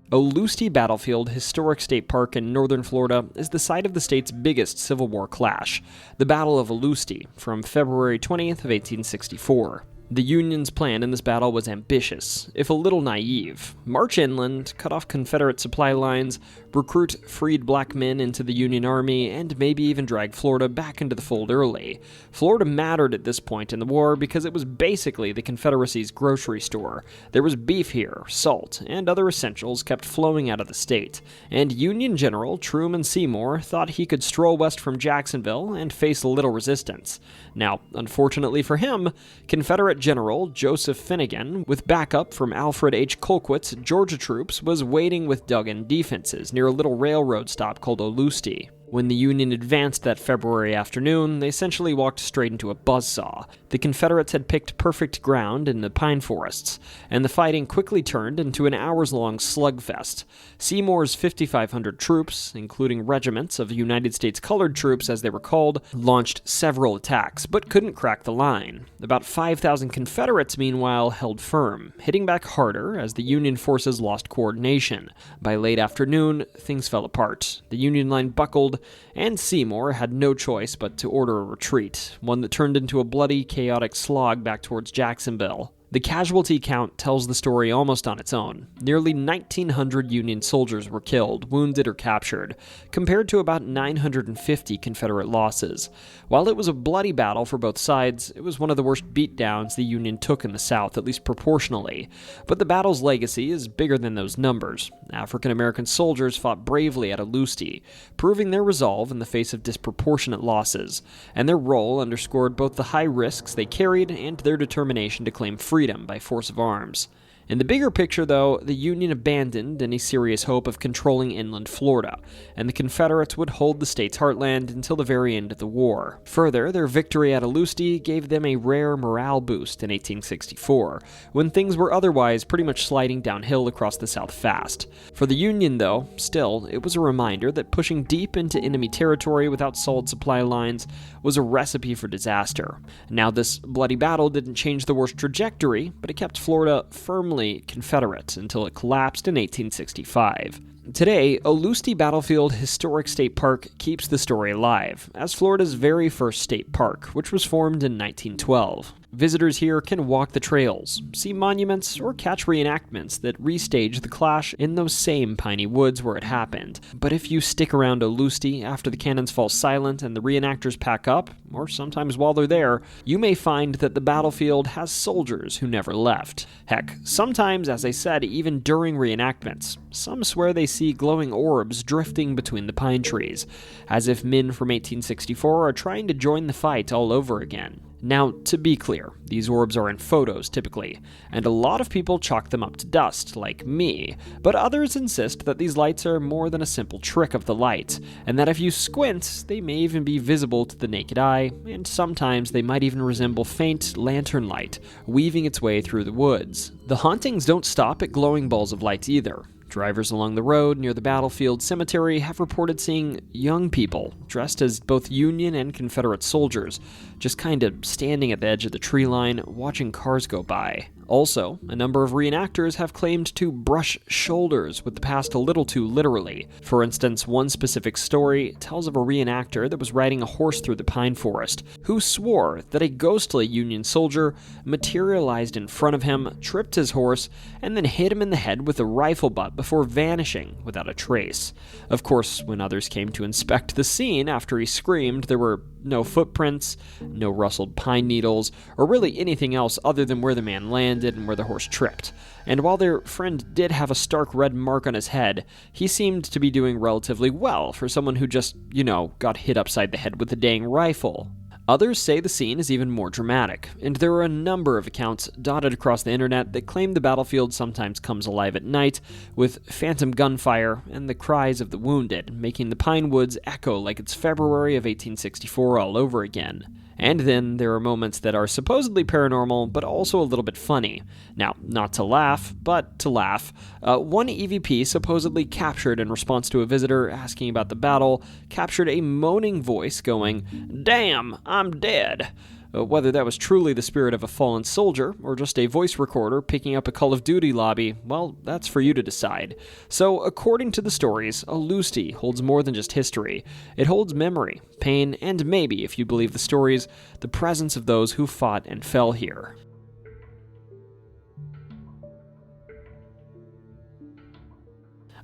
Olustee Battlefield Historic State Park in northern Florida is the site of the state's biggest Civil War clash, the Battle of Olustee, from February 20th of 1864. The Union's plan in this battle was ambitious, if a little naive. March inland, cut off Confederate supply lines, recruit freed black men into the Union Army, and maybe even drag Florida back into the fold early. Florida mattered at this point in the war because it was basically the Confederacy's grocery store. There was beef here, salt, and other essentials kept flowing out of the state, and Union General Truman Seymour thought he could stroll west from Jacksonville and face little resistance. Now, unfortunately for him, Confederate General Joseph Finnegan, with backup from Alfred H. Colquitt's Georgia troops, was waiting with dug-in defenses near a little railroad stop called Olustee. When the Union advanced that February afternoon, they essentially walked straight into a buzzsaw. The Confederates had picked perfect ground in the pine forests, and the fighting quickly turned into an hours-long slugfest. Seymour's 5,500 troops, including regiments of United States colored troops as they were called, launched several attacks, but couldn't crack the line. About 5,000 Confederates, meanwhile, held firm, hitting back harder as the Union forces lost coordination. By late afternoon, things fell apart. The Union line buckled, and Seymour had no choice but to order a retreat, one that turned into a bloody, chaotic slog back towards Jacksonville. The casualty count tells the story almost on its own. Nearly 1,900 Union soldiers were killed, wounded, or captured, compared to about 950 Confederate losses. While it was a bloody battle for both sides, it was one of the worst beatdowns the Union took in the South, at least proportionally. But the battle's legacy is bigger than those numbers. African-American soldiers fought bravely at Olustee, proving their resolve in the face of disproportionate losses, and their role underscored both the high risks they carried and their determination to claim freedom by force of arms. In the bigger picture, though, the Union abandoned any serious hope of controlling inland Florida, and the Confederates would hold the state's heartland until the very end of the war. Further, their victory at Olustee gave them a rare morale boost in 1864, when things were otherwise pretty much sliding downhill across the South fast. For the Union, though, still, it was a reminder that pushing deep into enemy territory without solid supply lines was a recipe for disaster. Now, this bloody battle didn't change the war's trajectory, but it kept Florida firmly Confederate until it collapsed in 1865. Today, Olustee Battlefield Historic State Park keeps the story alive, as Florida's very first state park, which was formed in 1912. Visitors here can walk the trails, see monuments, or catch reenactments that restage the clash in those same piney woods where it happened. But if you stick around Olustee after the cannons fall silent and the reenactors pack up, or sometimes while they're there, you may find that the battlefield has soldiers who never left. Heck, sometimes, as I said, even during reenactments, some swear they see glowing orbs drifting between the pine trees, as if men from 1864 are trying to join the fight all over again. Now, to be clear, these orbs are in photos typically, and a lot of people chalk them up to dust, like me, but others insist that these lights are more than a simple trick of the light, and that if you squint, they may even be visible to the naked eye, and sometimes they might even resemble faint lantern light, weaving its way through the woods. The hauntings don't stop at glowing balls of light either. Drivers along the road near the battlefield cemetery have reported seeing young people dressed as both Union and Confederate soldiers, just kind of standing at the edge of the tree line, watching cars go by. Also, a number of reenactors have claimed to brush shoulders with the past a little too literally. For instance, one specific story tells of a reenactor that was riding a horse through the pine forest, who swore that a ghostly Union soldier materialized in front of him, tripped his horse, and then hit him in the head with a rifle butt before vanishing without a trace. Of course, when others came to inspect the scene after he screamed, there were no footprints, no rustled pine needles, or really anything else other than where the man landed and where the horse tripped. And while their friend did have a stark red mark on his head, he seemed to be doing relatively well for someone who just, got hit upside the head with a dang rifle. Others say the scene is even more dramatic, and there are a number of accounts dotted across the internet that claim the battlefield sometimes comes alive at night, with phantom gunfire and the cries of the wounded, making the pine woods echo like it's February of 1864 all over again. And then there are moments that are supposedly paranormal, but also a little bit funny. Now, not to laugh, but to laugh. One EVP supposedly captured in response to a visitor asking about the battle, captured a moaning voice going, "Damn, I'm dead." Whether that was truly the spirit of a fallen soldier, or just a voice recorder picking up a Call of Duty lobby, well, that's for you to decide. So, according to the stories, Olustee holds more than just history. It holds memory, pain, and maybe, if you believe the stories, the presence of those who fought and fell here.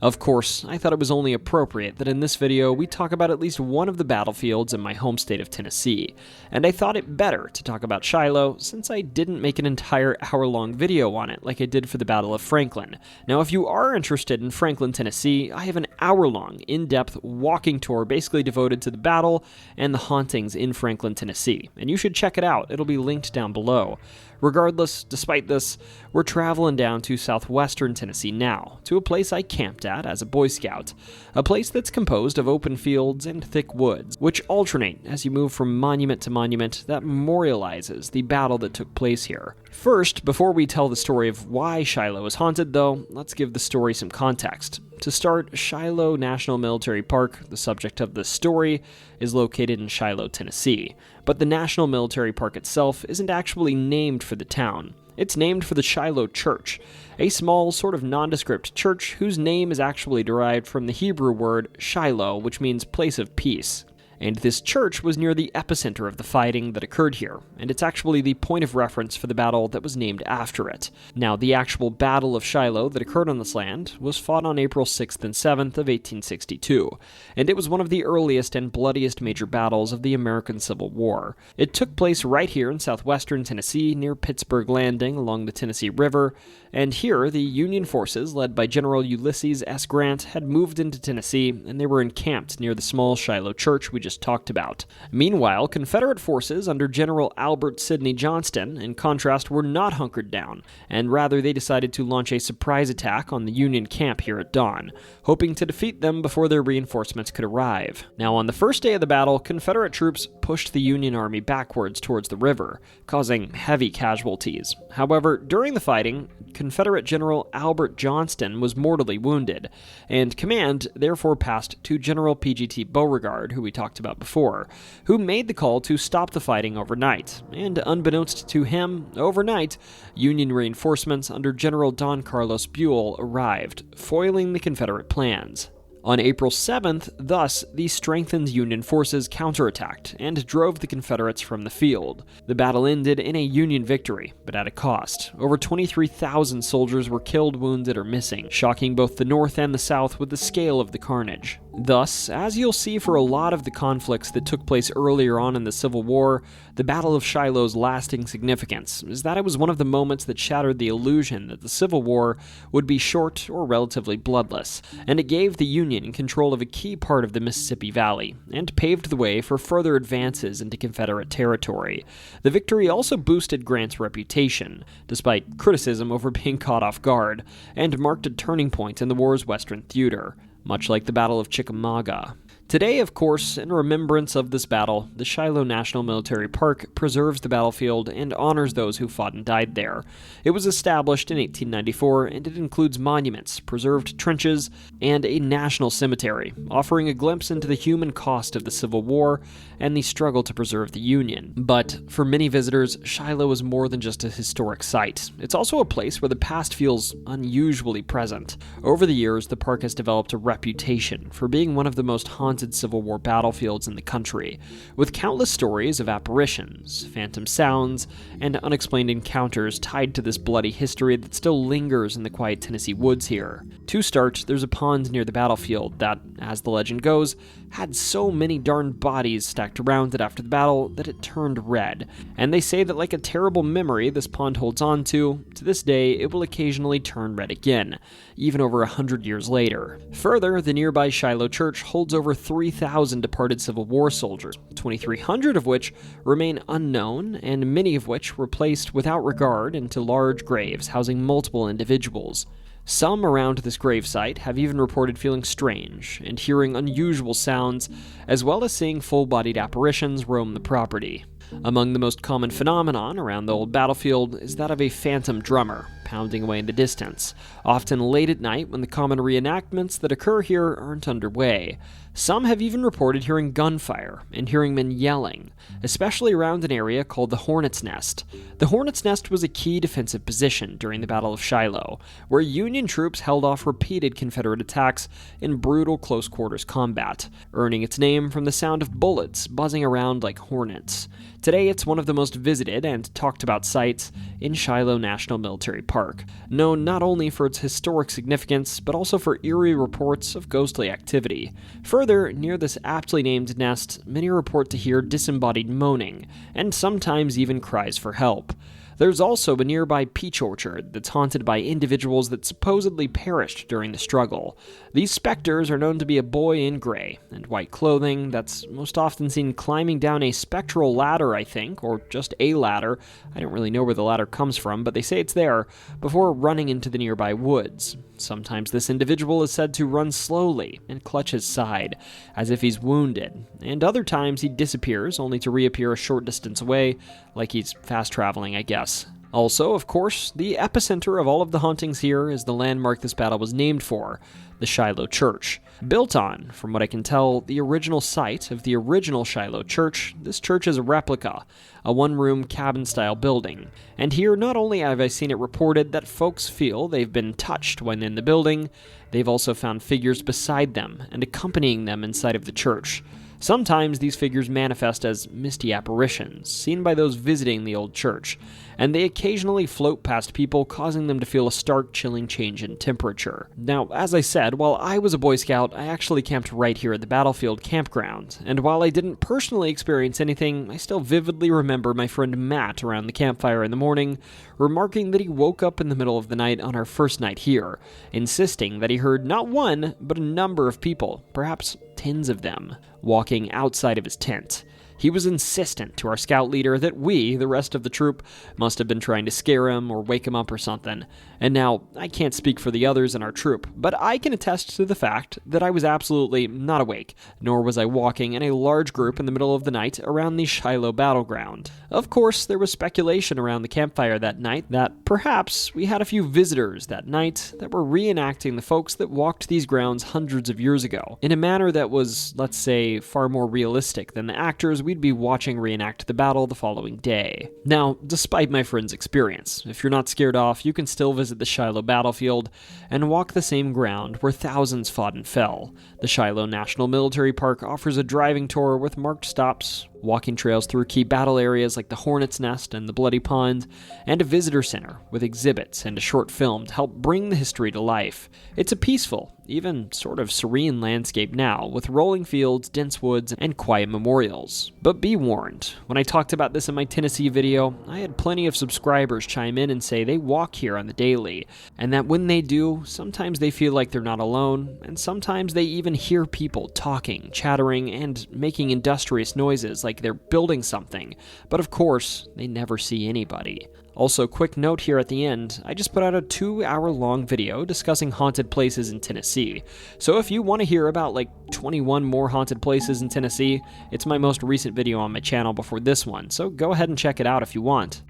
Of course, I thought it was only appropriate that in this video we talk about at least one of the battlefields in my home state of Tennessee, and I thought it better to talk about Shiloh since I didn't make an entire hour-long video on it like I did for the Battle of Franklin. Now, if you are interested in Franklin, Tennessee, I have an hour-long, in-depth walking tour basically devoted to the battle and the hauntings in Franklin, Tennessee, and you should check it out. It'll be linked down below. Regardless, despite this, we're traveling down to southwestern Tennessee now, to a place I camped at as a Boy Scout, a place that's composed of open fields and thick woods, which alternate as you move from monument to monument that memorializes the battle that took place here. First, before we tell the story of why Shiloh is haunted though, let's give the story some context. To start, Shiloh National Military Park, the subject of this story, is located in Shiloh, Tennessee, but the National Military Park itself isn't actually named for the town. It's named for the Shiloh Church, a small, sort of nondescript church whose name is actually derived from the Hebrew word Shiloh, which means place of peace. And this church was near the epicenter of the fighting that occurred here, and it's actually the point of reference for the battle that was named after it. Now, the actual Battle of Shiloh that occurred on this land was fought on April 6th and 7th of 1862, and it was one of the earliest and bloodiest major battles of the American Civil War. It took place right here in southwestern Tennessee near Petersburg Landing along the Tennessee River, and here the Union forces, led by General Ulysses S. Grant, had moved into Tennessee, and they were encamped near the small Shiloh church we just talked about. Meanwhile, Confederate forces under General Albert Sidney Johnston, in contrast, were not hunkered down, and rather they decided to launch a surprise attack on the Union camp here at dawn, hoping to defeat them before their reinforcements could arrive. Now, on the first day of the battle, Confederate troops pushed the Union army backwards towards the river, causing heavy casualties. However, during the fighting, Confederate General Albert Johnston was mortally wounded, and command therefore passed to General P.G.T. Beauregard, who we talked about before, who made the call to stop the fighting overnight. And unbeknownst to him, overnight, Union reinforcements under General Don Carlos Buell arrived, foiling the Confederate plans. On April 7th, thus, the strengthened Union forces counterattacked and drove the Confederates from the field. The battle ended in a Union victory, but at a cost. Over 23,000 soldiers were killed, wounded, or missing, shocking both the North and the South with the scale of the carnage. Thus, as you'll see for a lot of the conflicts that took place earlier on in the Civil War, the Battle of Shiloh's lasting significance is that it was one of the moments that shattered the illusion that the Civil War would be short or relatively bloodless, and it gave the Union control of a key part of the Mississippi Valley, and paved the way for further advances into Confederate territory. The victory also boosted Grant's reputation, despite criticism over being caught off guard, and marked a turning point in the war's Western theater, much like the Battle of Chickamauga. Today, of course, in remembrance of this battle, the Shiloh National Military Park preserves the battlefield and honors those who fought and died there. It was established in 1894, and it includes monuments, preserved trenches, and a national cemetery, offering a glimpse into the human cost of the Civil War and the struggle to preserve the Union. But for many visitors, Shiloh is more than just a historic site. It's also a place where the past feels unusually present. Over the years, the park has developed a reputation for being one of the most haunted haunted Civil War battlefields in the country, with countless stories of apparitions, phantom sounds, and unexplained encounters tied to this bloody history that still lingers in the quiet Tennessee woods here. To start, there's a pond near the battlefield that, as the legend goes, had so many darn bodies stacked around it after the battle that it turned red, and they say that like a terrible memory this pond holds on to this day it will occasionally turn red again, even over 100 years later. Further, the nearby Shiloh Church holds over 3,000 departed Civil War soldiers, 2,300 of which remain unknown, and many of which were placed without regard into large graves housing multiple individuals. Some around this gravesite have even reported feeling strange and hearing unusual sounds, as well as seeing full-bodied apparitions roam the property. Among the most common phenomenon around the old battlefield is that of a phantom drummer pounding away in the distance, often late at night when the common reenactments that occur here aren't underway. Some have even reported hearing gunfire and hearing men yelling, especially around an area called the Hornet's Nest. The Hornet's Nest was a key defensive position during the Battle of Shiloh, where Union troops held off repeated Confederate attacks in brutal close-quarters combat, earning its name from the sound of bullets buzzing around like hornets. Today, it's one of the most visited and talked about sites in Shiloh National Military Park, known not only for its historic significance, but also for eerie reports of ghostly activity. Further, near this aptly named nest, many report to hear disembodied moaning, and sometimes even cries for help. There's also a nearby peach orchard that's haunted by individuals that supposedly perished during the struggle. These specters are known to be a boy in gray and white clothing that's most often seen climbing down a spectral ladder, I think, or just a ladder. I don't really know where the ladder comes from, but they say it's there, before running into the nearby woods. Sometimes this individual is said to run slowly and clutch his side, as if he's wounded, and other times he disappears only to reappear a short distance away, like he's fast traveling, I guess. Also, of course, the epicenter of all of the hauntings here is the landmark this battle was named for, the Shiloh Church. Built on, from what I can tell, the original site of the original Shiloh Church, this church is a replica, a one-room cabin-style building. And here, not only have I seen it reported that folks feel they've been touched when in the building, they've also found figures beside them and accompanying them inside of the church. Sometimes these figures manifest as misty apparitions, seen by those visiting the old church, and they occasionally float past people, causing them to feel a stark, chilling change in temperature. Now, as I said, while I was a Boy Scout, I actually camped right here at the battlefield campground, and while I didn't personally experience anything, I still vividly remember my friend Matt around the campfire in the morning, remarking that he woke up in the middle of the night on our first night here, insisting that he heard not one, but a number of people, perhaps tens of them, walking outside of his tent. He was insistent to our scout leader that we, the rest of the troop, must have been trying to scare him or wake him up or something. And now, I can't speak for the others in our troop, but I can attest to the fact that I was absolutely not awake, nor was I walking in a large group in the middle of the night around the Shiloh battleground. Of course, there was speculation around the campfire that night that perhaps we had a few visitors that night that were reenacting the folks that walked these grounds hundreds of years ago, in a manner that was, let's say, far more realistic than the actors we'd be watching reenact the battle the following day. Now, despite my friend's experience, if you're not scared off, you can still visit the Shiloh battlefield and walk the same ground where thousands fought and fell. The Shiloh National Military Park offers a driving tour with marked stops, walking trails through key battle areas like the Hornet's Nest and the Bloody Pond, and a visitor center with exhibits and a short film to help bring the history to life. It's a peaceful, even sort of serene landscape now, with rolling fields, dense woods, and quiet memorials. But be warned, when I talked about this in my Tennessee video, I had plenty of subscribers chime in and say they walk here on the daily, and that when they do, sometimes they feel like they're not alone, and sometimes they even hear people talking, chattering, and making industrious noises like they're building something, but of course, they never see anybody. Also, quick note here at the end, I just put out a 2-hour-long video discussing haunted places in Tennessee, so if you want to hear about like 21 more haunted places in Tennessee, it's my most recent video on my channel before this one, so go ahead and check it out if you want.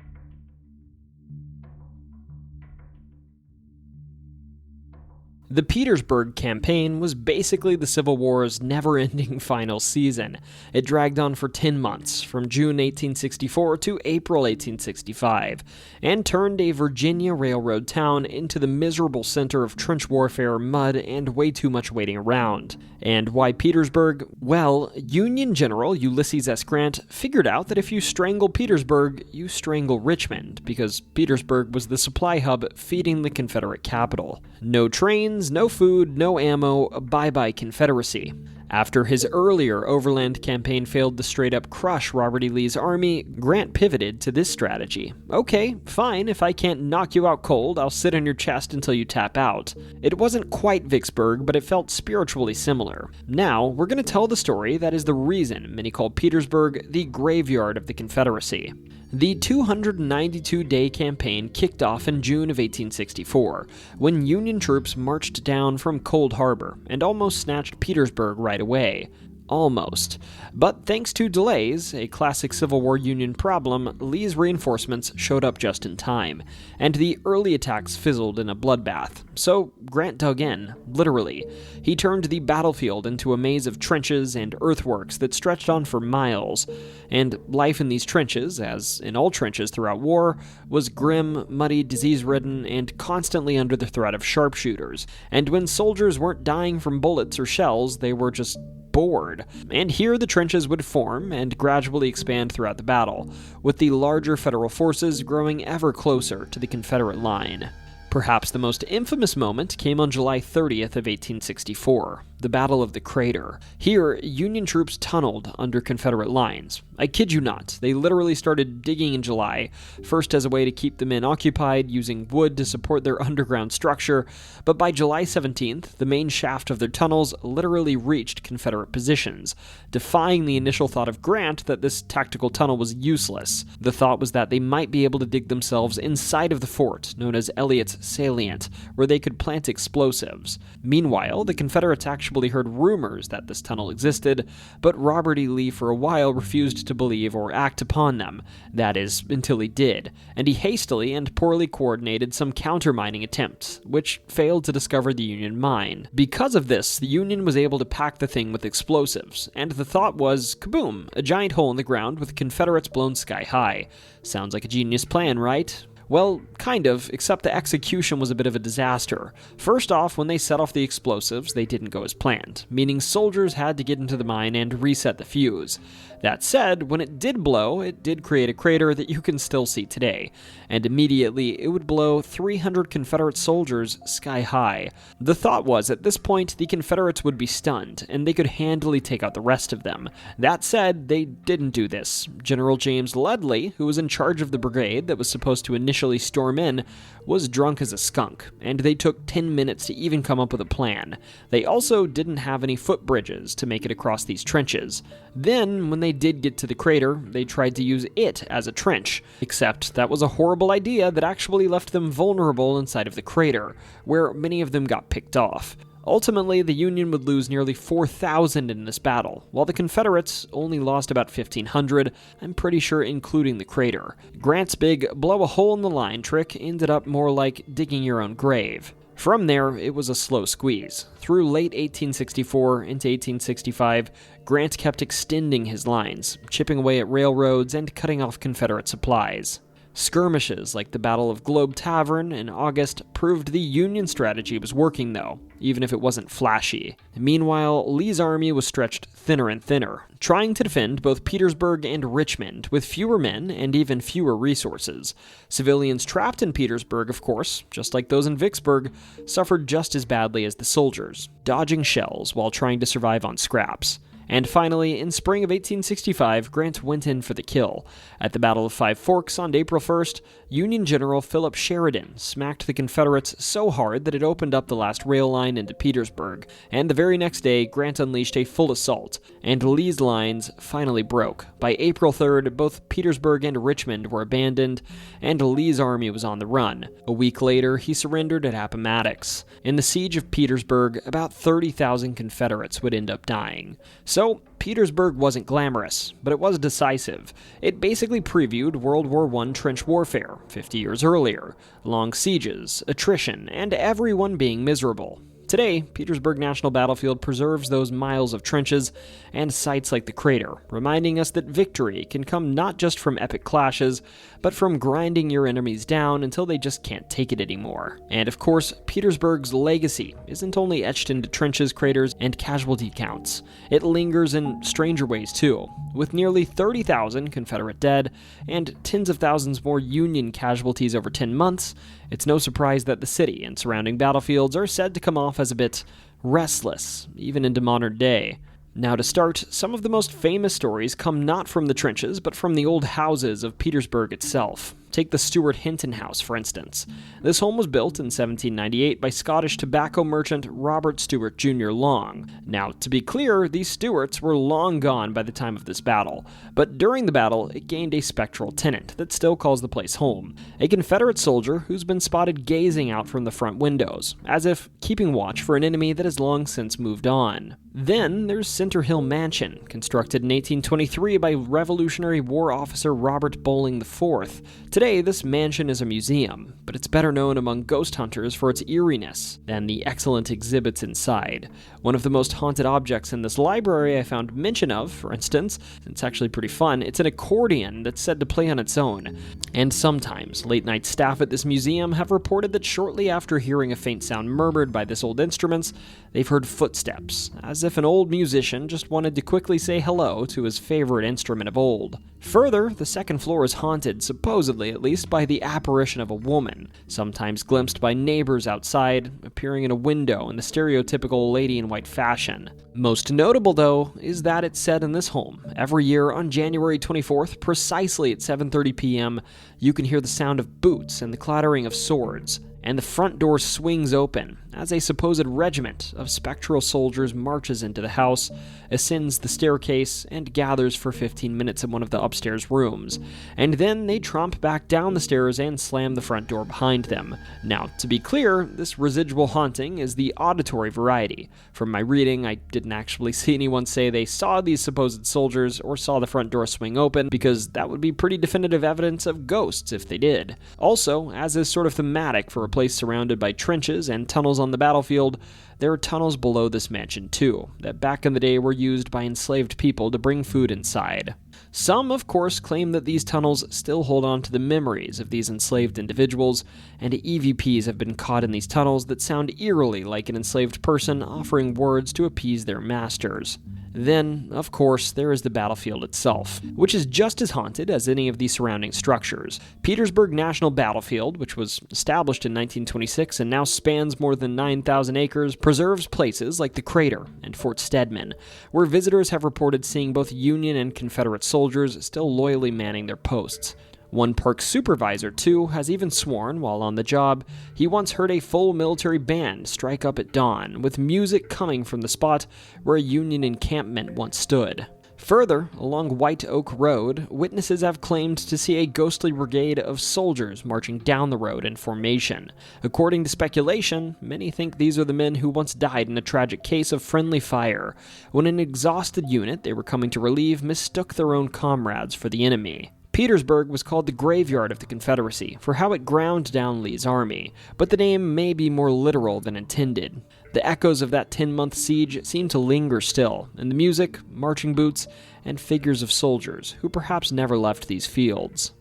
The Petersburg campaign was basically the Civil War's never-ending final season. It dragged on for 10 months, from June 1864 to April 1865, and turned a Virginia railroad town into the miserable center of trench warfare, mud, and way too much waiting around. And why Petersburg? Well, Union General Ulysses S. Grant figured out that if you strangle Petersburg, you strangle Richmond, because Petersburg was the supply hub feeding the Confederate capital. No trains, no food, no ammo, bye-bye Confederacy. After his earlier overland campaign failed to straight-up crush Robert E. Lee's army, Grant pivoted to this strategy. Okay, fine, if I can't knock you out cold, I'll sit on your chest until you tap out. It wasn't quite Vicksburg, but it felt spiritually similar. Now, we're going to tell the story that is the reason many call Petersburg the graveyard of the Confederacy. The 292-day campaign kicked off in June of 1864, when Union troops marched down from Cold Harbor and almost snatched Petersburg right away. Almost. But thanks to delays, a classic Civil War Union problem, Lee's reinforcements showed up just in time, and the early attacks fizzled in a bloodbath. So Grant dug in, literally. He turned the battlefield into a maze of trenches and earthworks that stretched on for miles. And life in these trenches, as in all trenches throughout war, was grim, muddy, disease-ridden, and constantly under the threat of sharpshooters. And when soldiers weren't dying from bullets or shells, they were just bored. And here the trenches would form and gradually expand throughout the battle, with the larger Federal forces growing ever closer to the Confederate line. Perhaps the most infamous moment came on July 30th of 1864, the Battle of the Crater. Here, Union troops tunneled under Confederate lines. I kid you not, they literally started digging in July, first as a way to keep the men occupied, using wood to support their underground structure, but by July 17th, the main shaft of their tunnels literally reached Confederate positions, defying the initial thought of Grant that this tactical tunnel was useless. The thought was that they might be able to dig themselves inside of the fort, known as Elliott's Salient, where they could plant explosives. Meanwhile, the Confederates actually heard rumors that this tunnel existed, but Robert E. Lee for a while refused to believe or act upon them. That is, until he did, and he hastily and poorly coordinated some countermining attempts, which failed to discover the Union mine. Because of this, the Union was able to pack the thing with explosives, and the thought was, kaboom, a giant hole in the ground with Confederates blown sky high. Sounds like a genius plan, right? Well, kind of, except the execution was a bit of a disaster. First off, when they set off the explosives, they didn't go as planned, meaning soldiers had to get into the mine and reset the fuse. That said, when it did blow, it did create a crater that you can still see today, and immediately it would blow 300 Confederate soldiers sky high. The thought was, at this point, the Confederates would be stunned, and they could handily take out the rest of them. That said, they didn't do this. General James Ledlie, who was in charge of the brigade that was supposed to initially storm in, was drunk as a skunk, and they took 10 minutes to even come up with a plan. They also didn't have any footbridges to make it across these trenches. Then, when they did get to the crater, they tried to use it as a trench, except that was a horrible idea that actually left them vulnerable inside of the crater, where many of them got picked off. Ultimately, the Union would lose nearly 4,000 in this battle, while the Confederates only lost about 1,500, I'm pretty sure including the crater. Grant's big blow a hole in the line trick ended up more like digging your own grave. From there, it was a slow squeeze. Through late 1864 into 1865, Grant kept extending his lines, chipping away at railroads and cutting off Confederate supplies. Skirmishes like the Battle of Globe Tavern in August proved the Union strategy was working though, even if it wasn't flashy. Meanwhile, Lee's army was stretched thinner and thinner, trying to defend both Petersburg and Richmond with fewer men and even fewer resources. Civilians trapped in Petersburg, of course, just like those in Vicksburg, suffered just as badly as the soldiers, dodging shells while trying to survive on scraps. And finally, in spring of 1865, Grant went in for the kill. At the Battle of Five Forks on April 1st, Union General Philip Sheridan smacked the Confederates so hard that it opened up the last rail line into Petersburg, and the very next day, Grant unleashed a full assault, and Lee's lines finally broke. By April 3rd, both Petersburg and Richmond were abandoned, and Lee's army was on the run. A week later, he surrendered at Appomattox. In the Siege of Petersburg, about 30,000 Confederates would end up dying. So, Petersburg wasn't glamorous, but it was decisive. It basically previewed World War I trench warfare 50 years earlier, long sieges, attrition, and everyone being miserable. Today, Petersburg National Battlefield preserves those miles of trenches and sites like the crater, reminding us that victory can come not just from epic clashes, but from grinding your enemies down until they just can't take it anymore. And of course, Petersburg's legacy isn't only etched into trenches, craters, and casualty counts. It lingers in stranger ways too. With nearly 30,000 Confederate dead and tens of thousands more Union casualties over 10 months, it's no surprise that the city and surrounding battlefields are said to come off as a bit restless, even into modern day. Now to start, some of the most famous stories come not from the trenches, but from the old houses of Petersburg itself. Take the Stuart Hinton House, for instance. This home was built in 1798 by Scottish tobacco merchant Robert Stuart Jr. Long. Now, to be clear, these Stuarts were long gone by the time of this battle, but during the battle, it gained a spectral tenant that still calls the place home. A Confederate soldier who's been spotted gazing out from the front windows, as if keeping watch for an enemy that has long since moved on. Then there's Center Hill Mansion, constructed in 1823 by Revolutionary War officer Robert Bowling IV. Today, this mansion is a museum, but it's better known among ghost hunters for its eeriness than the excellent exhibits inside. One of the most haunted objects in this library I found mention of, for instance, it's actually pretty fun, it's an accordion that's said to play on its own. And sometimes, late-night staff at this museum have reported that shortly after hearing a faint sound murmured by this old instrument, they've heard footsteps, as if an old musician just wanted to quickly say hello to his favorite instrument of old. Further, the second floor is haunted, supposedly at least, by the apparition of a woman, sometimes glimpsed by neighbors outside, appearing in a window in the stereotypical lady-in-white fashion. Most notable, though, is that it's said in this home, every year on January 24th, precisely at 7:30 p.m., you can hear the sound of boots and the clattering of swords, and the front door swings open as a supposed regiment of spectral soldiers marches into the house, ascends the staircase, and gathers for 15 minutes in one of the upstairs rooms, and then they tromp back down the stairs and slam the front door behind them. Now, to be clear, this residual haunting is the auditory variety. From my reading, I didn't actually see anyone say they saw these supposed soldiers or saw the front door swing open, because that would be pretty definitive evidence of ghosts if they did. Also, as is sort of thematic for a place surrounded by trenches and tunnels on the battlefield, there are tunnels below this mansion too, that back in the day were used by enslaved people to bring food inside. Some, of course, claim that these tunnels still hold on to the memories of these enslaved individuals, and EVPs have been caught in these tunnels that sound eerily like an enslaved person offering words to appease their masters. Then, of course, there is the battlefield itself, which is just as haunted as any of the surrounding structures. Petersburg National Battlefield, which was established in 1926 and now spans more than 9,000 acres, preserves places like the crater and Fort Stedman, where visitors have reported seeing both Union and Confederate soldiers still loyally manning their posts. One park supervisor, too, has even sworn, while on the job, he once heard a full military band strike up at dawn, with music coming from the spot where a Union encampment once stood. Further, along White Oak Road, witnesses have claimed to see a ghostly brigade of soldiers marching down the road in formation. According to speculation, many think these are the men who once died in a tragic case of friendly fire, when an exhausted unit they were coming to relieve mistook their own comrades for the enemy. Petersburg was called the graveyard of the Confederacy for how it ground down Lee's army, but the name may be more literal than intended. The echoes of that 10-month siege seem to linger still, in the music, marching boots, and figures of soldiers who perhaps never left these fields.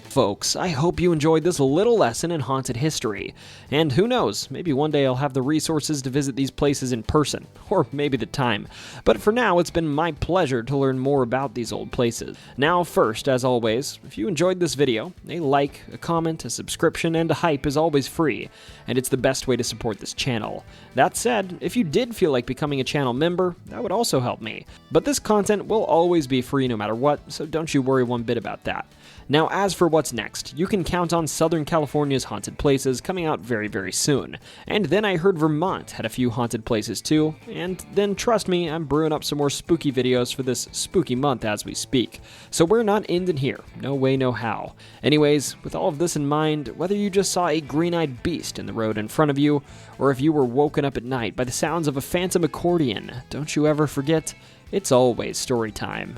Folks, I hope you enjoyed this little lesson in haunted history, and who knows, maybe one day I'll have the resources to visit these places in person, or maybe the time. But for now, it's been my pleasure to learn more about these old places. Now first, as always, if you enjoyed this video, a like, a comment, a subscription, and a hype is always free, and it's the best way to support this channel. That said, if you did feel like becoming a channel member, that would also help me. But this content will always be free no matter what, so don't you worry one bit about that. Now, as for what's next, you can count on Southern California's haunted places coming out very, very soon. And then I heard Vermont had a few haunted places too, and then trust me, I'm brewing up some more spooky videos for this spooky month as we speak. So we're not ending here, no way, no how. Anyways, with all of this in mind, whether you just saw a green-eyed beast in the road in front of you, or if you were woken up at night by the sounds of a phantom accordion, don't you ever forget, it's always story time.